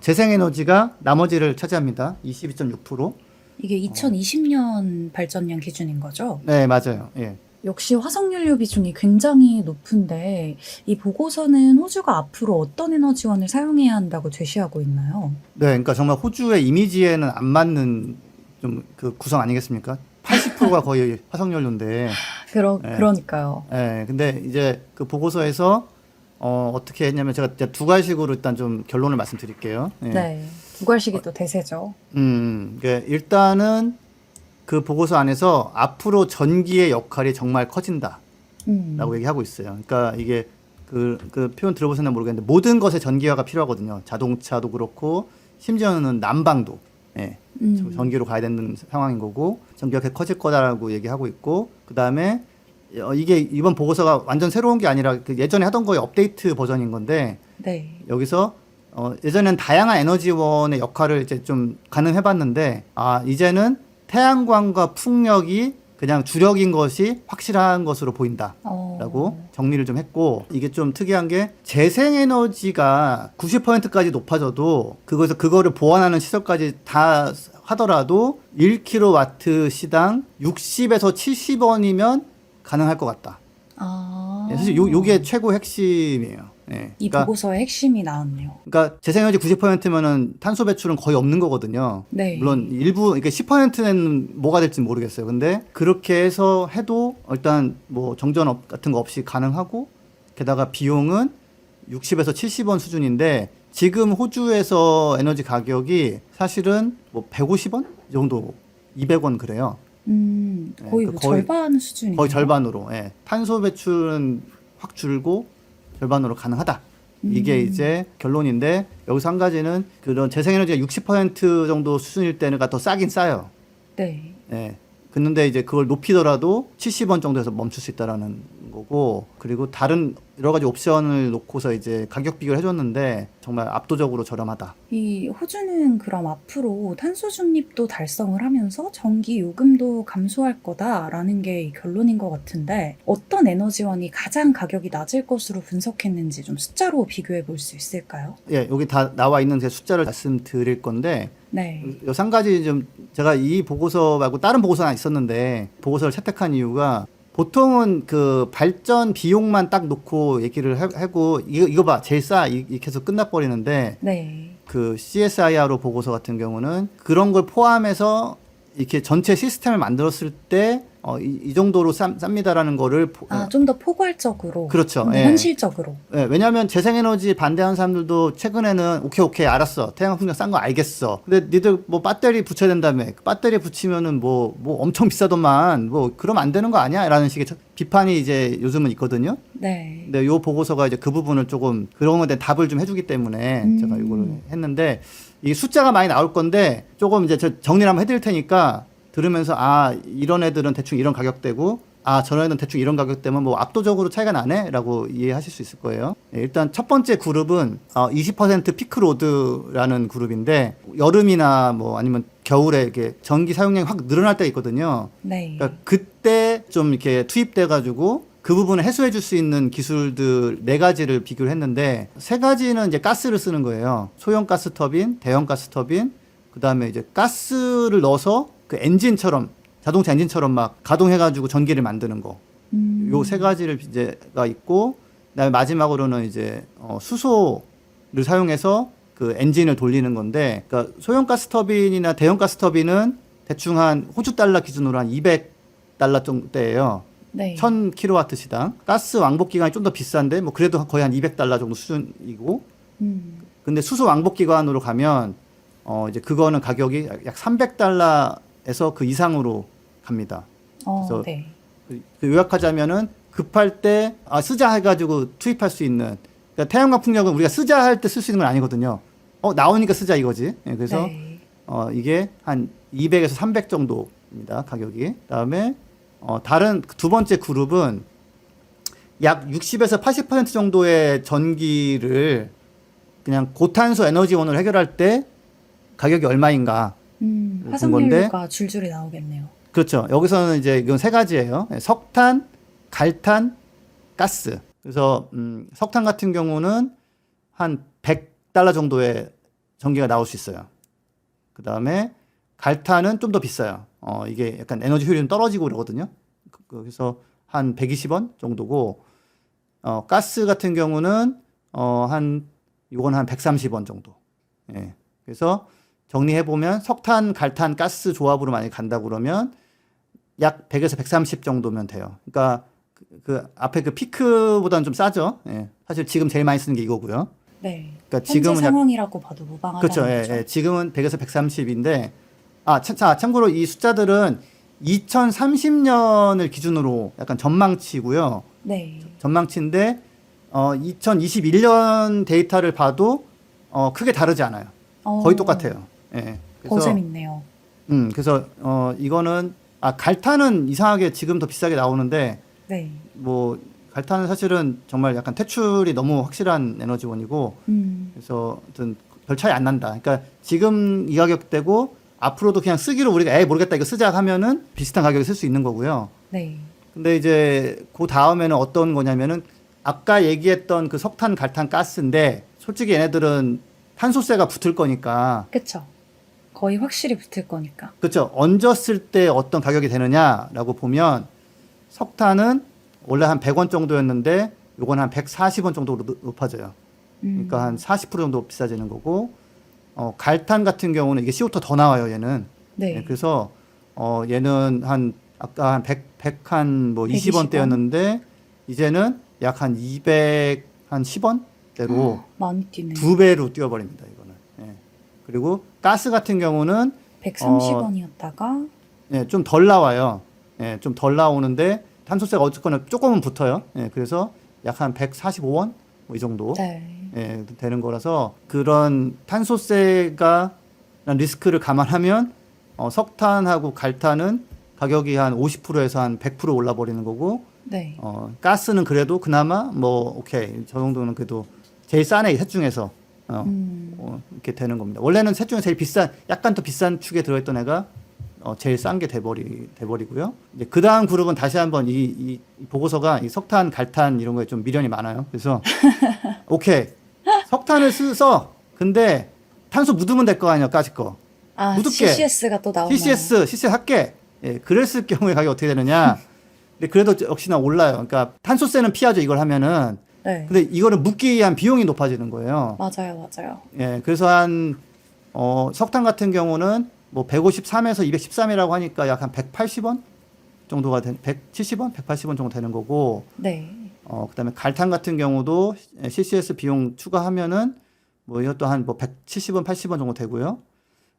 재생에너지가 나머지를 차지합니다. 22.6%. 이게 2020년 발전량 기준인 거죠? 네, 맞아요. 예. 역시 화석연료 비중이 굉장히 높은데 이 보고서는 호주가 앞으로 어떤 에너지원을 사용해야 한다고 제시하고 있나요? 네, 그러니까 정말 호주의 이미지에는 안 맞는 좀 그 구성 아니겠습니까? 80%가 거의 화석연료인데. 네. 그러니까요. 네, 근데 이제 그 보고서에서 어떻게 했냐면 제가 두 가지식으로 일단 좀 결론을 말씀드릴게요. 네. 네. 두괄식이 또 대세죠. 일단은 그 보고서 안에서 앞으로 전기의 역할이 정말 커진다라고 얘기하고 있어요. 그러니까 이게 그 표현 들어보셨나 모르겠는데 모든 것에 전기화가 필요하거든요. 자동차도 그렇고 심지어는 난방도 전기로 가야 되는 상황인 거고 전기가 커질 거다라고 얘기하고 있고 그 다음에 이게 이번 보고서가 완전 새로운 게 아니라 그 예전에 하던 거의 업데이트 버전인 건데 네. 여기서 예전엔 다양한 에너지원의 역할을 이제 좀 가늠해봤는데 이제는 태양광과 풍력이 그냥 주력인 것이 확실한 것으로 보인다라고 정리를 좀 했고 이게 좀 특이한 게 재생에너지가 90%까지 높아져도 그거를 보완하는 시설까지 다 하더라도 1kW 시당 60에서 70원이면 가능할 것 같다. 사실 요게 최고 핵심이에요. 네. 이 보고서의 핵심이 나왔네요. 그러니까 재생에너지 90%면은 탄소 배출은 거의 없는 거거든요. 네. 물론 일부 그러니까 10%는 뭐가 될지 모르겠어요. 근데 그렇게 해서 해도 일단 뭐 정전 같은 거 없이 가능하고 게다가 비용은 60에서 70원 수준인데 지금 호주에서 에너지 가격이 사실은 뭐 150원 정도 200원 그래요. 거의 그러니까 절반 수준이에요. 거의 절반으로. 예. 탄소 배출은 확 줄고 절반으로 가능하다. 이게 이제 결론인데 여기서 한 가지는 그런 재생에너지가 60% 정도 수준일 때는 더 싸긴 싸요. 네. 예. 근데 이제 그걸 높이더라도 70원 정도에서 멈출 수 있다라는 거고 그리고 다른 여러 가지 옵션을 놓고서 이제 가격 비교를 해줬는데 정말 압도적으로 저렴하다. 이 호주는 그럼 앞으로 탄소 중립도 달성을 하면서 전기 요금도 감소할 거다라는 게 이 결론인 것 같은데 어떤 에너지원이 가장 가격이 낮을 것으로 분석했는지 좀 숫자로 비교해 볼 수 있을까요? 예, 여기 다 나와 있는 제 숫자를 말씀드릴 건데 네. 한 가지 좀 제가 이 보고서 말고 다른 보고서가 있었는데 보고서를 채택한 이유가 보통은 그 발전 비용만 딱 놓고 얘기를 하고 이거 봐 제일 싸 이렇게 해서 끝나버리는데 네. 그 CSIRO 보고서 같은 경우는 그런 걸 포함해서 이렇게 전체 시스템을 만들었을 때 이 정도로 쌉니다라는 거를 좀 더 포괄적으로. 그렇죠. 예. 현실적으로. 예, 왜냐하면 재생에너지 반대하는 사람들도 최근에는 오케이 알았어 태양 풍력 싼 거 알겠어. 근데 니들 뭐 배터리 붙여야 된다며 배터리 붙이면은 뭐 엄청 비싸더만 뭐 그러면 안 되는 거 아니야?라는 식의 비판이 이제 요즘은 있거든요. 네. 근데 요 보고서가 이제 그 부분을 조금 그런 거에 대한 답을 좀 해주기 때문에 제가 이거를 했는데 이 숫자가 많이 나올 건데 조금 이제 저 정리를 한번 해드릴 테니까. 들으면서 이런 애들은 대충 이런 가격대고 저런 애들은 대충 이런 가격대면 뭐 압도적으로 차이가 나네라고 이해하실 수 있을 거예요. 네, 일단 첫 번째 그룹은 20% 피크로드라는 그룹인데 여름이나 뭐 아니면 겨울에 이렇게 전기 사용량이 확 늘어날 때가 있거든요. 네. 그러니까 그때 좀 이렇게 투입돼 가지고 그 부분을 해소해 줄 수 있는 기술들 4가지를 비교를 했는데 3가지는 이제 가스를 쓰는 거예요. 소형 가스 터빈, 대형 가스 터빈, 그다음에 이제 가스를 넣어서 그 엔진처럼 자동차 엔진처럼 막 가동해가지고 전기를 만드는 거. 요 3가지를 이제가 있고, 그다음에 마지막으로는 이제 수소를 사용해서 그 엔진을 돌리는 건데, 그러니까 소형 가스 터빈이나 대형 가스 터빈은 대충 한 호주 달러 기준으로 한 200달러 정도예요. 네. 1000kW 시당. 가스 왕복 기간이 좀 더 비싼데, 뭐 그래도 거의 한 200달러 정도 수준이고, 근데 수소 왕복 기간으로 가면 이제 그거는 가격이 약 $300에서 그 이상으로 갑니다. 그래서 네. 요약하자면은 급할 때 쓰자 해가지고 투입할 수 있는, 그러니까 태양광 풍력은 우리가 쓰자 할 때 쓸 수 있는 건 아니거든요. 나오니까 쓰자 이거지. 예, 그래서 네. 이게 한 200에서 300 정도입니다, 가격이. 그다음에 다른 두 번째 그룹은 약 60에서 80% 정도의 전기를 그냥 고탄소 에너지원으로 해결할 때 가격이 얼마인가. 본 건데. 화석연료가 줄줄이 나오겠네요. 그렇죠. 여기서는 이제 이건 세 가지예요. 석탄, 갈탄, 가스. 그래서 석탄 같은 경우는 한 $100 정도의 전기가 나올 수 있어요. 그 다음에 갈탄은 좀 더 비싸요. 이게 약간 에너지 효율이 좀 떨어지고 그러거든요. 그래서 한 120원 정도고, 가스 같은 경우는 이건 한 130원 정도. 예. 그래서 정리해 보면 석탄, 갈탄, 가스 조합으로 많이 간다 그러면 약 100에서 130 정도면 돼요. 그러니까 그 앞에 그 피크보다는 좀 싸죠. 예. 사실 지금 제일 많이 쓰는 게 이거고요. 네. 그러니까 현재 지금은 상황이라고 봐도 무방하다는 그렇죠. 거죠. 예. 지금은 100에서 130인데, 참고로 이 숫자들은 2030년을 기준으로 약간 전망치고요. 네. 전망치인데 2021년 데이터를 봐도 크게 다르지 않아요. 거의 똑같아요. 예. 더 재밌네요. 그래서 이거는 갈탄은 이상하게 지금 더 비싸게 나오는데, 네. 뭐 갈탄은 사실은 정말 약간 퇴출이 너무 확실한 에너지원이고, 그래서 아무튼 별 차이 안 난다. 그러니까 지금 이 가격대고 앞으로도 그냥 쓰기로 우리가 모르겠다 이거 쓰자 하면은 비슷한 가격에 쓸 수 있는 거고요. 네. 근데 이제 그 다음에는 어떤 거냐면은 아까 얘기했던 그 석탄, 갈탄, 가스인데 솔직히 얘네들은 탄소세가 붙을 거니까. 그렇죠. 거의 확실히 붙을 거니까. 그렇죠. 얹었을 때 어떤 가격이 되느냐라고 보면 석탄은 원래 한 100원 정도였는데 요건 한 140원 정도로 높아져요. 그러니까 한 40% 정도 비싸지는 거고, 갈탄 같은 경우는 이게 CO2 더 나와요, 얘는. 네. 네, 그래서 얘는 아까 한 100한 뭐 20원대였는데 이제는 약 한 210원대로 많이 뛰네요. 2배로 뛰어버립니다, 이거는. 예. 그리고 가스 같은 경우는 130원이었다가 예, 좀 덜 나와요. 예, 좀 덜 나오는데 탄소세가 어쨌거나 조금은 붙어요. 예, 그래서 약 한 145원 뭐 이 정도 네. 예, 되는 거라서 그런 탄소세가 리스크를 감안하면 석탄하고 갈탄은 가격이 한 50%에서 한 100% 올라 버리는 거고, 네. 가스는 그래도 그나마 뭐 오케이 저 정도는 그래도 제일 싼 셋 중에서 이렇게 되는 겁니다. 원래는 셋 중에 제일 비싼, 약간 더 비싼 축에 들어있던 애가 제일 싼 게 돼버리고요. 이제 그 다음 그룹은 다시 한번 이 보고서가 이 석탄, 갈탄 이런 거에 좀 미련이 많아요. 그래서 오케이 석탄을 써. 근데 탄소 묻으면 될 거 아니야, 까짓 거. 묻을게. CCS가 또 나오나요? CCS 할게. 예, 그랬을 경우에 가격이 어떻게 되느냐. 근데 그래도 역시나 올라요. 그러니까 탄소세는 피하죠, 이걸 하면은. 네. 근데 이거를 묻기 위한 비용이 높아지는 거예요. 맞아요. 예, 그래서 석탄 같은 경우는 뭐 153에서 213이라고 하니까 약 한 180원 정도가 170원, 180원 정도 되는 거고. 네. 그다음에 갈탄 같은 경우도 CCS 비용 추가하면은 뭐 이것도 한 뭐 170원, 80원 정도 되고요.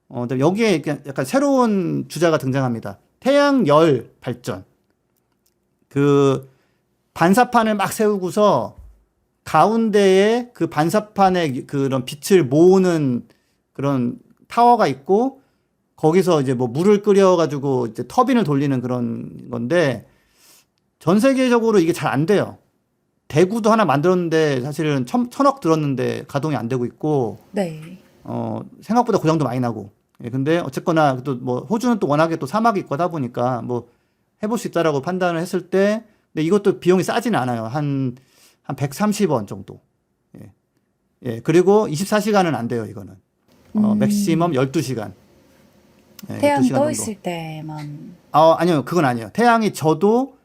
근데 여기에 약간 새로운 주자가 등장합니다. 태양열 발전. 그 반사판을 막 세우고서 가운데에 그 반사판에 그런 빛을 모으는 그런 타워가 있고, 거기서 이제 뭐 물을 끓여가지고 이제 터빈을 돌리는 그런 건데, 전 세계적으로 이게 잘 안 돼요. 대구도 하나 만들었는데 사실은 1,000억 들었는데 가동이 안 되고 있고, 네. 생각보다 고장도 많이 나고. 예, 근데 어쨌거나 또 뭐 호주는 또 워낙에 또 사막이 있고 하다 보니까 뭐 해볼 수 있다라고 판단을 했을 때, 근데 이것도 비용이 싸지는 않아요. 한 130원 정도. 예. 예. 그리고 24시간은 안 돼요, 이거는. 맥시멈 12시간. 예, 태양이 12시간 떠 정도. 있을 때만 아니요. 그건 아니에요. 태양이 져도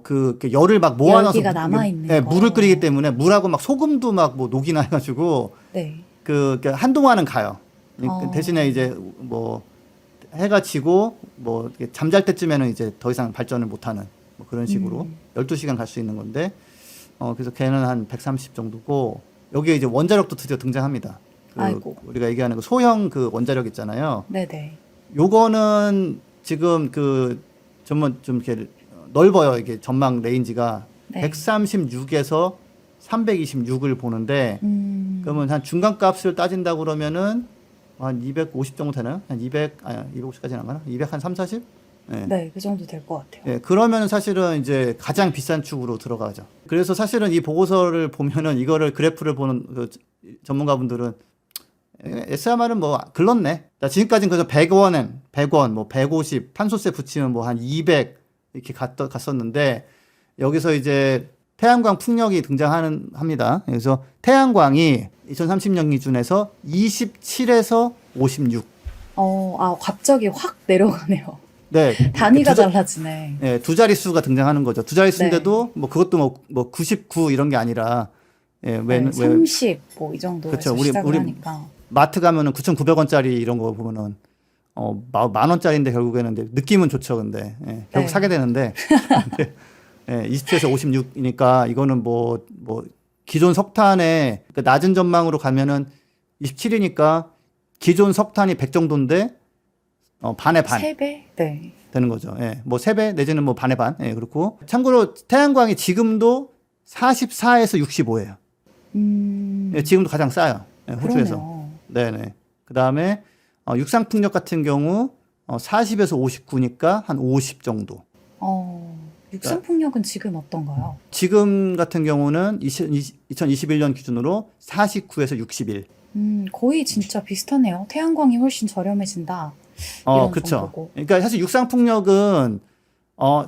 그 열을 막 모아놔서 열기가 남아있는 예, 거. 물을 끓이기 때문에 물하고 막 소금도 막 뭐 녹이나 해가지고 네. 그 한동안은 가요. 어. 대신에 이제 뭐 해가 지고 뭐 잠잘 때쯤에는 이제 더 이상 발전을 못하는 뭐 그런 식으로 12시간 갈 수 있는 건데, 그래서 걔는 한 130 정도고, 여기에 이제 원자력도 드디어 등장합니다. 아이고. 우리가 얘기하는 그 소형 그 원자력 있잖아요. 네네. 요거는 지금 그 전문 좀 이렇게 넓어요. 이게 전망 레인지가 네. 136에서 326을 보는데 그러면 한 중간 값을 따진다고 그러면은 한 250 정도 되나요? 한 250까지는 안 가나? 200 한 3, 40? 네. 네, 그 정도 될 것 같아요. 예, 그러면 사실은 이제 가장 비싼 축으로 들어가죠. 그래서 사실은 이 보고서를 보면은 이거를 그래프를 보는 그 전문가분들은 SMR은 뭐 글렀네. 나 지금까지는 그래서 100원, 뭐 150, 탄소세 붙이면 뭐 한 200 이렇게 갔었는데 여기서 이제 태양광 풍력이 합니다. 그래서 태양광이 2030년 기준에서 27에서 56. 갑자기 확 내려가네요. 네. 단위가 달라지네. 네, 두 자릿수가 등장하는 거죠. 두 자릿수인데도 뭐 그것도 뭐 99 이런 게 아니라 예, 네, 30 뭐 이 정도에서 그쵸, 시작을 하니까. 마트 가면은 9,900원짜리 이런 거 보면은 만 원짜리인데 결국에는 근데 느낌은 좋죠. 근데 예, 결국 네. 사게 되는데 근데, 예, 27에서 56이니까 이거는 뭐 기존 석탄의 그 낮은 전망으로 가면은 27이니까 기존 석탄이 100 정도인데 반의 반 3배? 네. 되는 거죠. 예. 뭐 3배 내지는 뭐 반의 반. 예, 그렇고 참고로 태양광이 지금도 44에서 65예요. 예, 지금도 가장 싸요. 예, 호주에서. 그러네요. 네네. 그다음에 육상풍력 같은 경우 40에서 59니까 한 50 정도. 육상풍력은 지금 어떤가요? 지금 같은 경우는 2021년 기준으로 49에서 61. 거의 진짜 비슷하네요. 태양광이 훨씬 저렴해진다. 이런 그렇죠. 정도고. 그러니까 사실 육상풍력은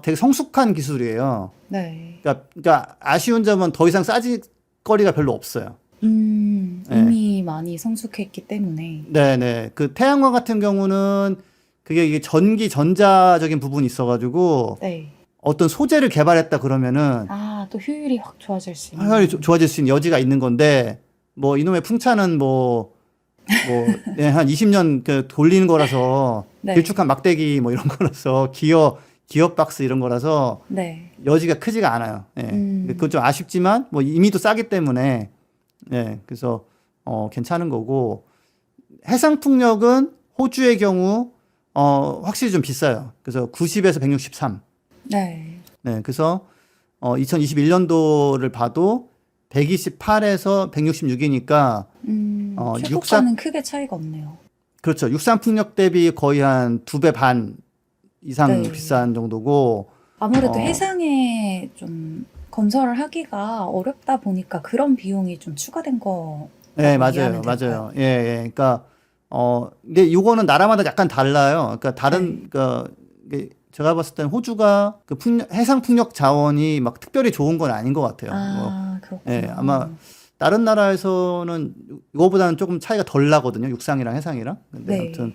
되게 성숙한 기술이에요. 네. 그러니까 아쉬운 점은 더 이상 싸질 거리가 별로 없어요. 이미 많이 성숙했기 때문에. 네네. 그 태양광 같은 경우는 그게 이게 전자적인 부분이 있어가지고 네. 어떤 소재를 개발했다 그러면은 또 효율이 확 좋아질 수 있는. 확연히 좋아질 수 있는 여지가 있는 건데 뭐 이놈의 풍차는 예, 한 20년 그 돌리는 거라서 네. 길쭉한 막대기 뭐 이런 거라서 기어 박스 이런 거라서 네. 여지가 크지가 않아요. 예. 그건 좀 아쉽지만 뭐 이미도 싸기 때문에 예. 그래서 괜찮은 거고 해상 풍력은 호주의 경우 확실히 좀 비싸요. 그래서 90에서 163. 네. 네. 그래서 2021년도를 봐도 128에서 166이니까 최고가는 크게 차이가 없네요. 그렇죠. 육상 풍력 대비 거의 한 2배 반 이상 네. 비싼 정도고 아무래도 해상에 좀 건설을 하기가 어렵다 보니까 그런 비용이 좀 추가된 거. 네, 맞아요. 맞아요. 예, 예. 그러니까 근데 이거는 나라마다 약간 달라요. 그러니까 그러니까 이게 제가 봤을 때는 호주가 그 해상 풍력 자원이 막 특별히 좋은 건 아닌 것 같아요. 그렇구나. 예, 아마 다른 나라에서는 이거보다는 조금 차이가 덜 나거든요. 육상이랑 해상이랑. 근데 네. 아무튼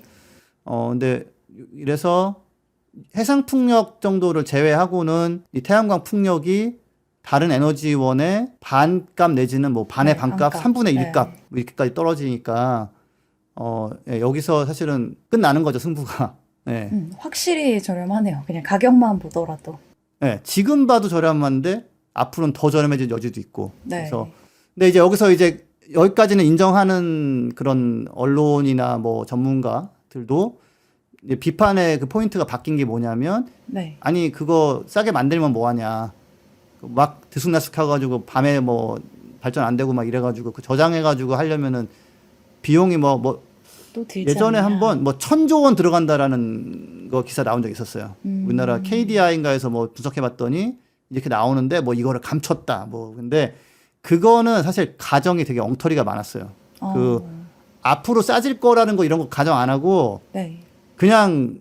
근데 이래서 해상 풍력 정도를 제외하고는 이 태양광 풍력이 다른 에너지원의 반값 내지는 뭐 반의 네, 반값, 반값. 3분의 1값 네. 이렇게까지 떨어지니까 예, 여기서 사실은 끝나는 거죠, 승부가. 예. 확실히 저렴하네요. 그냥 가격만 보더라도. 예, 지금 봐도 저렴한데 앞으로는 더 저렴해질 여지도 있고. 네. 그래서 근데 이제 여기까지는 인정하는 그런 언론이나 뭐 전문가들도 이제 비판의 그 포인트가 바뀐 게 뭐냐면 네. 아니 그거 싸게 만들면 뭐하냐 막 들쑥날쑥해가지고 밤에 뭐 발전 안 되고 막 이래가지고 그 저장해가지고 하려면은 비용이 또 들지 예전에 않냐. 한번 1,000조 원 들어간다라는 거 기사 나온 적 있었어요. 우리나라 KDI인가에서 뭐 분석해봤더니 이렇게 나오는데 뭐 이거를 감췄다 근데 그거는 사실 가정이 되게 엉터리가 많았어요. 앞으로 싸질 거라는 거 이런 거 가정 안 하고 네. 그냥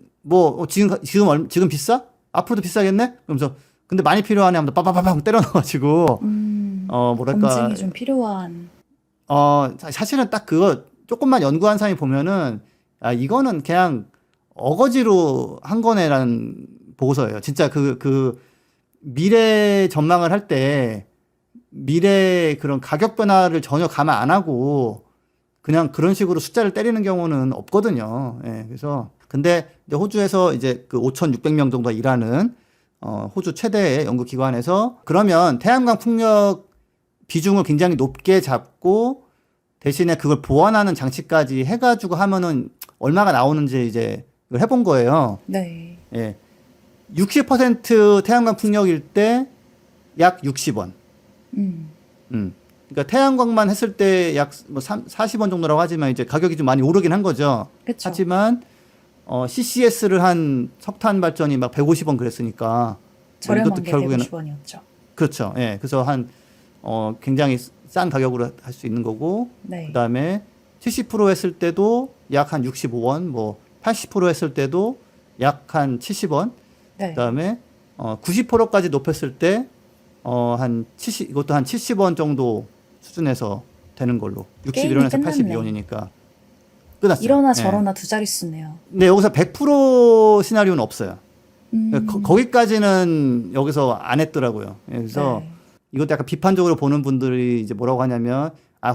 지금 비싸? 앞으로도 비싸겠네? 그러면서 근데 많이 필요하네 하면 빠바바방 때려 넣어가지고 뭐랄까 검증이 좀 필요한. 사실은 딱 그거 조금만 연구한 사람이 보면은 이거는 그냥 어거지로 한 거네라는 보고서예요. 진짜 그 미래 전망을 할 때 미래 그런 가격 변화를 전혀 감안 안 하고 그냥 그런 식으로 숫자를 때리는 경우는 없거든요. 예, 그래서 근데 이제 호주에서 이제 그 5,600명 정도 일하는 호주 최대의 연구기관에서 그러면 태양광 풍력 비중을 굉장히 높게 잡고 대신에 그걸 보완하는 장치까지 해가지고 하면은 얼마가 나오는지 이제 그걸 해본 거예요. 네. 예. 60% 태양광 풍력일 때 약 60원. 그러니까 태양광만 했을 때 약 뭐 40원 정도라고 하지만 이제 가격이 좀 많이 오르긴 한 거죠. 그쵸. 하지만 CCS를 한 석탄 발전이 막 150원 그랬으니까 저렴한 게 결국에는 150원이었죠. 그렇죠. 예. 그래서 한 굉장히 싼 가격으로 할 수 있는 거고 네. 그다음에 70% 했을 때도 약 한 65원, 뭐 80% 했을 때도 약 한 70원. 네. 그다음에 90%까지 높였을 때 이것도 한 70원 정도 수준에서 되는 걸로. 게임이 61원에서 끝났네. 82원이니까 끝났어요. 이러나 예. 저러나 두 자릿수네요. 근데 여기서 100% 시나리오는 없어요. 음. 거기까지는 여기서 안 했더라고요. 예, 그래서 네. 이것도 약간 비판적으로 보는 분들이 이제 뭐라고 하냐면,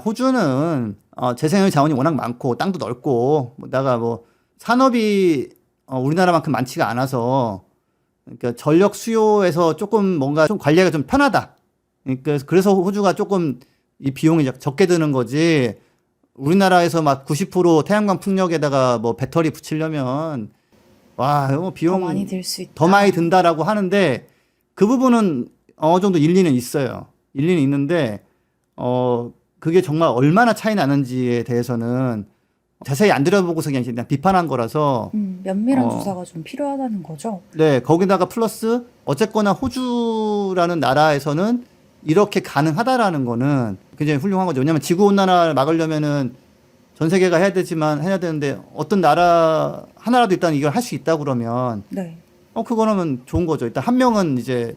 호주는 재생에너지 자원이 워낙 많고 땅도 넓고 내가 뭐 산업이 우리나라만큼 많지가 않아서 그러니까 전력 수요에서 조금 뭔가 좀 관리하기가 좀 편하다. 그러니까 그래서 호주가 조금 이 비용이 적게 드는 거지. 우리나라에서 막 90% 태양광 풍력에다가 뭐 배터리 붙이려면 와, 이거 비용 더 많이 들 수 있다. 더 많이 든다라고 하는데 그 부분은 어느 정도 일리는 있어요. 일리는 있는데 그게 정말 얼마나 차이 나는지에 대해서는 자세히 안 들여보고서 그냥 비판한 거라서 면밀한 조사가 좀 필요하다는 거죠. 네, 거기다가 플러스 어쨌거나 호주라는 나라에서는 이렇게 가능하다라는 거는 굉장히 훌륭한 거죠. 왜냐하면 지구 온난화를 막으려면은 전 세계가 해야 되는데 어떤 나라 하나라도 일단 이걸 할 수 있다 그러면 네. 그거는 좋은 거죠. 일단 한 명은 이제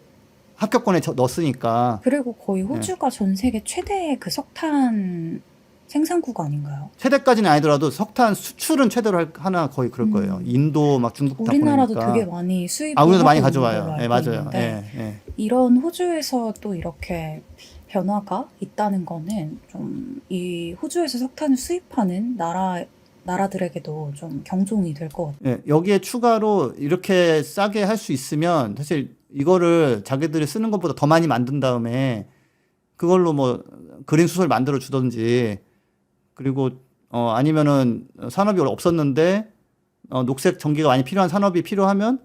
합격권에 넣었으니까. 그리고 거의 호주가 전 세계 최대의 그 석탄 생산국가 아닌가요? 최대까지는 아니더라도 석탄 수출은 최대로 하나 거의 그럴 거예요. 인도 막 중국 다 우리나라도 보니까. 되게 많이 수입을 우리나라도 많이 하고 있는 가져와요. 걸로 네, 알고 맞아요. 있는데 예, 예. 이런 호주에서 또 이렇게 변화가 있다는 거는 좀 이 호주에서 석탄을 수입하는 나라들에게도 좀 경종이 될 것 같아요. 예, 여기에 추가로 이렇게 싸게 할 수 있으면 사실 이거를 자기들이 쓰는 것보다 더 많이 만든 다음에 그걸로 뭐 그린 수소를 만들어 주던지 그리고 아니면은 산업이 없었는데 녹색 전기가 많이 필요한 산업이 필요하면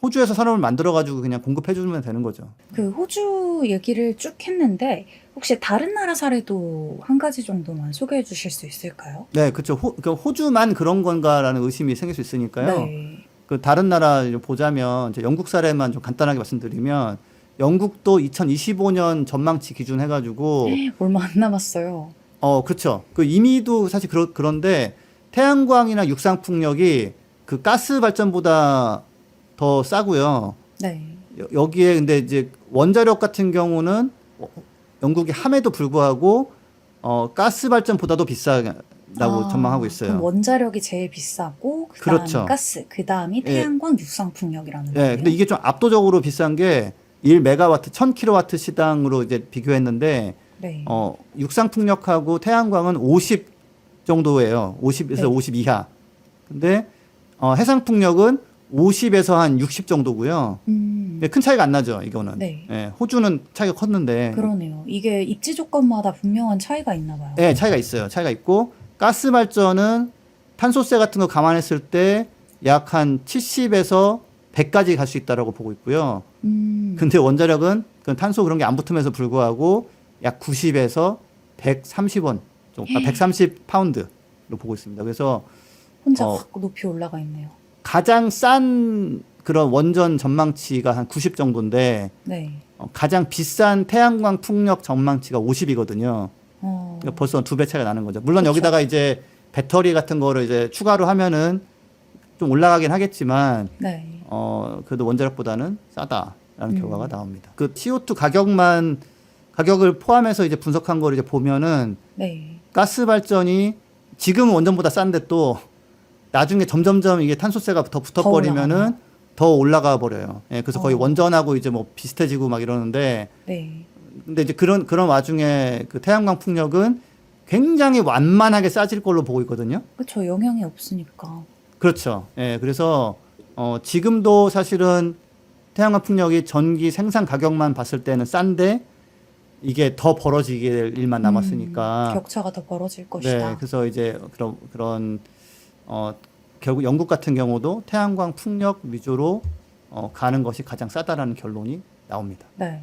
호주에서 산업을 만들어 가지고 그냥 공급해 주면 되는 거죠. 그 호주 얘기를 쭉 했는데 혹시 다른 나라 사례도 한 가지 정도만 소개해 주실 수 있을까요? 네, 그렇죠. 호주만 그런 건가라는 의심이 생길 수 있으니까요. 네. 그 다른 나라 보자면 이제 영국 사례만 좀 간단하게 말씀드리면 영국도 2025년 전망치 기준 해가지고 얼마 안 남았어요. 그렇죠. 그 이미도 사실 그런데 태양광이나 육상 풍력이 그 가스 발전보다 더 싸고요. 네. 여기에 근데 이제 원자력 같은 경우는 영국이 함에도 불구하고 가스 발전보다도 비싸다고 전망하고 있어요. 그럼 원자력이 제일 비싸고 그다음 그렇죠. 가스, 그다음이 태양광, 육상 풍력이라는 예, 거예요. 근데 이게 좀 압도적으로 비싼 게 1메가와트 1000kW 시당으로 이제 비교했는데 네. 육상 풍력하고 태양광은 50 정도예요. 50에서 네. 50 이하. 근데 해상 풍력은 50에서 한 60 정도고요. 근데 큰 차이가 안 나죠, 이거는. 네. 예, 호주는 차이가 컸는데. 그러네요. 이게 입지 조건마다 분명한 차이가 있나 봐요. 예, 차이가 있어요. 차이가 있고 가스 발전은 탄소세 같은 거 감안했을 때 약 한 70에서 100까지 갈 수 있다라고 보고 있고요. 근데 원자력은 그 탄소 그런 게 안 붙음에도 불구하고 약 90에서 130원, 130 파운드로 보고 있습니다. 그래서 혼자 확 높이 올라가 있네요. 가장 싼 그런 원전 전망치가 한 90 정도인데 네. 가장 비싼 태양광 풍력 전망치가 50이거든요. 그러니까 벌써 2배 차이가 나는 거죠. 물론 그렇죠. 여기다가 이제 배터리 같은 거를 이제 추가로 하면은 좀 올라가긴 하겠지만 네. 그래도 원자력보다는 싸다라는 결과가 나옵니다. 그 CO2 가격을 포함해서 이제 분석한 걸 이제 보면은 네. 가스 발전이 지금은 원전보다 싼데 또 나중에 점점점 이게 탄소세가 더 붙어버리면은 더 올라가 버려요. 예, 그래서 거의 원전하고 이제 뭐 비슷해지고 막 이러는데, 네. 근데 이제 그런 와중에 그 태양광 풍력은 굉장히 완만하게 싸질 걸로 보고 있거든요. 그렇죠. 영향이 없으니까. 그렇죠. 예, 그래서 지금도 사실은 태양광 풍력이 전기 생산 가격만 봤을 때는 싼데 이게 더 벌어지게 될 일만 남았으니까. 격차가 더 벌어질 것이다. 네, 그래서 이제 그런 결국 영국 같은 경우도 태양광 풍력 위주로 가는 것이 가장 싸다라는 결론이 나옵니다. 네.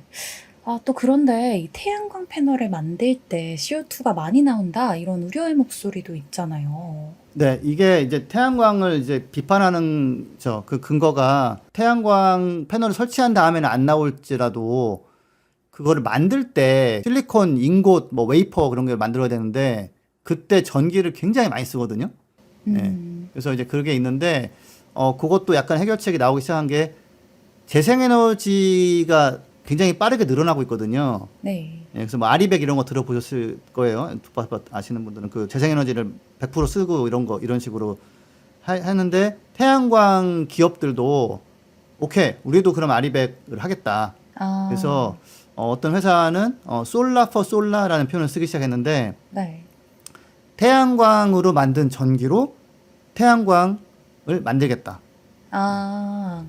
아, 또 그런데 이 태양광 패널을 만들 때 CO2가 많이 나온다 이런 우려의 목소리도 있잖아요. 네, 이게 이제 태양광을 이제 비판하는 그 근거가 태양광 패널을 설치한 다음에는 안 나올지라도 그거를 만들 때 실리콘 인곳 뭐 웨이퍼 그런 걸 만들어야 되는데 그때 전기를 굉장히 많이 쓰거든요. 네. 그래서 이제 그게 있는데 그것도 약간 해결책이 나오기 시작한 게 재생에너지가 굉장히 빠르게 늘어나고 있거든요. 네. 예, 그래서 뭐 아리백 이런 거 들어보셨을 거예요. 두팟 아시는 분들은 그 재생에너지를 100% 쓰고 이런 식으로 했는데 태양광 기업들도 오케이 우리도 그럼 아리백을 하겠다. 아, 그래서 어떤 회사는 솔라 포 솔라라는 표현을 쓰기 시작했는데 네. 태양광으로 만든 전기로 태양광을 만들겠다. 아,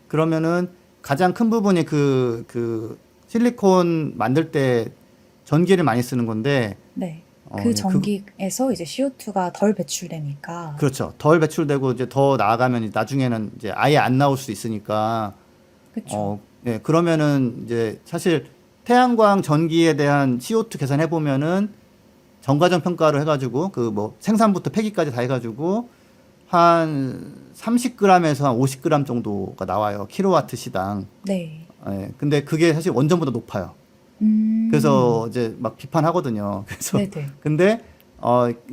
그러면은 가장 큰 부분이 그 실리콘 만들 때 전기를 많이 쓰는 건데 네. 네, 그 전기에서 이제 CO2가 덜 배출되니까. 그렇죠. 덜 배출되고 이제 더 나아가면 나중에는 이제 아예 안 나올 수 있으니까 그렇죠. 네, 그러면은 이제 사실 태양광 전기에 대한 CO2 계산해 보면은 정과정 평가로 해가지고 그 뭐 생산부터 폐기까지 다 해가지고 한 30g에서 한 50g 정도가 나와요. 킬로와트 시당. 네. 예, 근데 그게 사실 원전보다 높아요. 그래서 이제 막 비판하거든요. 그래서 네네. 근데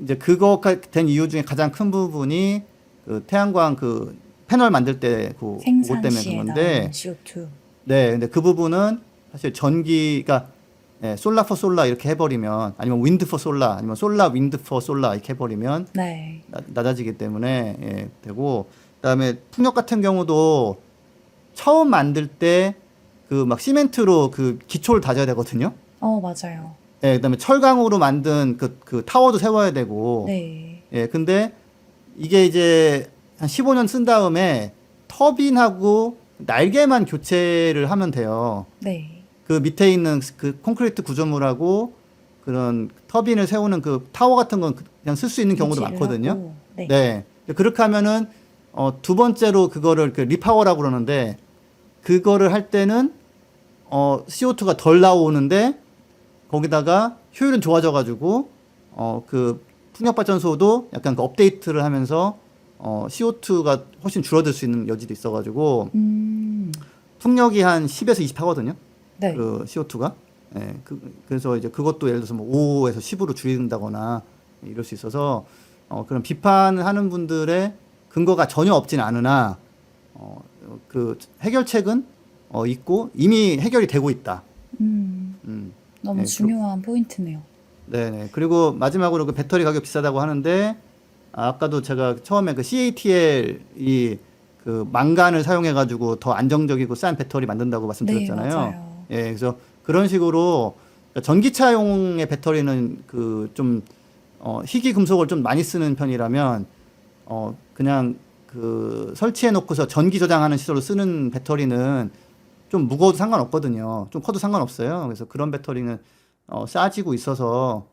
이제 그거가 된 이유 중에 가장 큰 부분이 그 태양광 그 패널 만들 때 그것 생산 때문에 시에 그런 건데 나오는 CO2. 네, 근데 그 부분은 사실 전기가 솔라 포 솔라 이렇게 해버리면 아니면 윈드 포 솔라 아니면 솔라 윈드 포 솔라 이렇게 해버리면 네. 낮아지기 때문에 되고 그다음에 풍력 같은 경우도 처음 만들 때 그 막 시멘트로 그 기초를 다져야 되거든요. 맞아요. 예, 그다음에 철강으로 만든 그 타워도 세워야 되고. 네. 예, 근데 이게 이제 한 15년 쓴 다음에 터빈하고 날개만 교체를 하면 돼요. 네. 그 밑에 있는 그 콘크리트 구조물하고 그런 터빈을 세우는 그 타워 같은 건 그냥 쓸 수 있는 경우도 유지를 많거든요. 하고, 네. 네. 그렇게 하면은 두 번째로 그거를 그 리파워라고 그러는데 그거를 할 때는 CO2가 덜 나오는데 거기다가 효율은 좋아져가지고 그 풍력발전소도 약간 그 업데이트를 하면서 CO2가 훨씬 줄어들 수 있는 여지도 있어가지고 풍력이 한 10에서 20 하거든요. 네. 그 CO2가. 예, 그래서 이제 그것도 예를 들어서 뭐 5에서 10으로 줄인다거나 이럴 수 있어서 그런 비판하는 분들의 근거가 전혀 없진 않으나 그 해결책은 있고 이미 해결이 되고 있다. 너무 네, 중요한 포인트네요. 네네. 그리고 마지막으로 그 배터리 가격 비싸다고 하는데 아까도 제가 처음에 그 CATL이 그 망간을 사용해가지고 더 안정적이고 싼 배터리 만든다고 말씀드렸잖아요. 네, 맞아요. 예, 그래서 그런 식으로 전기차용의 배터리는 그 좀 희귀 금속을 좀 많이 쓰는 편이라면 그냥 그 설치해 놓고서 전기 저장하는 시설로 쓰는 배터리는 좀 무거워도 상관없거든요. 좀 커도 상관없어요. 그래서 그런 배터리는 싸지고 있어서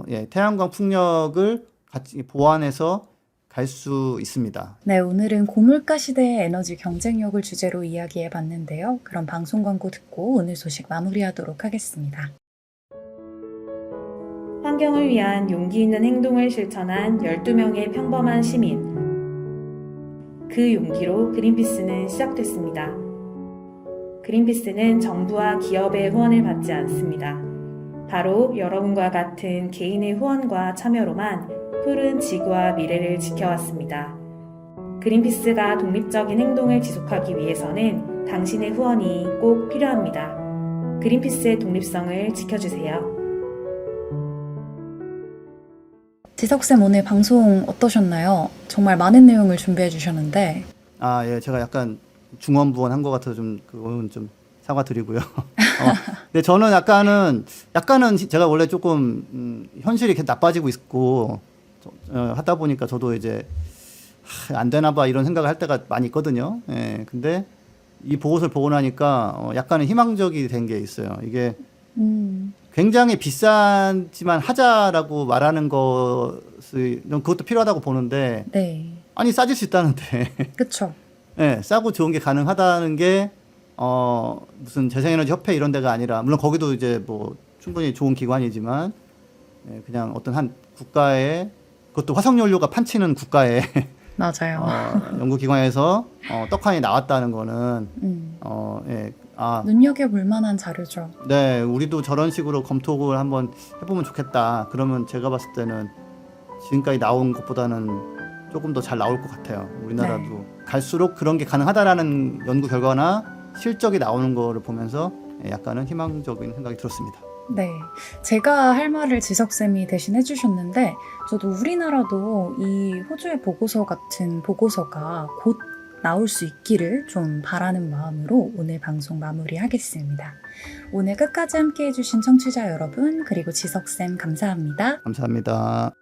예, 태양광 풍력을 같이 보완해서 갈 수 있습니다. 네, 오늘은 고물가 시대의 에너지 경쟁력을 주제로 이야기해 봤는데요. 그럼 방송 광고 듣고 오늘 소식 마무리하도록 하겠습니다. 환경을 위한 용기 있는 행동을 실천한 12명의 평범한 시민. 그 용기로 그린피스는 시작됐습니다. 그린피스는 정부와 기업의 후원을 받지 않습니다. 바로 여러분과 같은 개인의 후원과 참여로만 푸른 지구와 미래를 지켜왔습니다. 그린피스가 독립적인 행동을 지속하기 위해서는 당신의 후원이 꼭 필요합니다. 그린피스의 독립성을 지켜주세요. 지석쌤 오늘 방송 어떠셨나요? 정말 많은 내용을 준비해 주셨는데 아, 예, 제가 약간 중언부언한 것 같아서 좀 그거는 좀 사과드리고요. 근데 저는 약간은 제가 원래 조금 현실이 이렇게 나빠지고 있고 하다 보니까 저도 이제 안 되나 봐 이런 생각을 할 때가 많이 있거든요. 예, 근데 이 보고서를 보고 나니까 약간은 희망적이 된 게 있어요. 이게 굉장히 비싸지만 하자라고 말하는 것을 그것도 필요하다고 보는데 네. 아니 싸질 수 있다는데 그쵸. 네, 싸고 좋은 게 가능하다는 게 무슨 재생에너지 협회 이런 데가 아니라 물론 거기도 이제 뭐 충분히 좋은 기관이지만 그냥 어떤 한 국가의 그것도 화석연료가 판치는 국가의 맞아요. 연구기관에서 떡하니 나왔다는 거는 눈여겨볼 만한 자료죠. 네, 우리도 저런 식으로 검토를 한번 해보면 좋겠다. 그러면 제가 봤을 때는 지금까지 나온 것보다는 조금 더 잘 나올 것 같아요. 우리나라도 갈수록 그런 게 가능하다라는 연구 결과나 실적이 나오는 거를 보면서 약간은 희망적인 생각이 들었습니다. 네. 제가 할 말을 지석쌤이 대신 해주셨는데, 저도 우리나라도 이 호주의 보고서 같은 보고서가 곧 나올 수 있기를 좀 바라는 마음으로 오늘 방송 마무리하겠습니다. 오늘 끝까지 함께 해주신 청취자 여러분, 그리고 지석쌤 감사합니다. 감사합니다.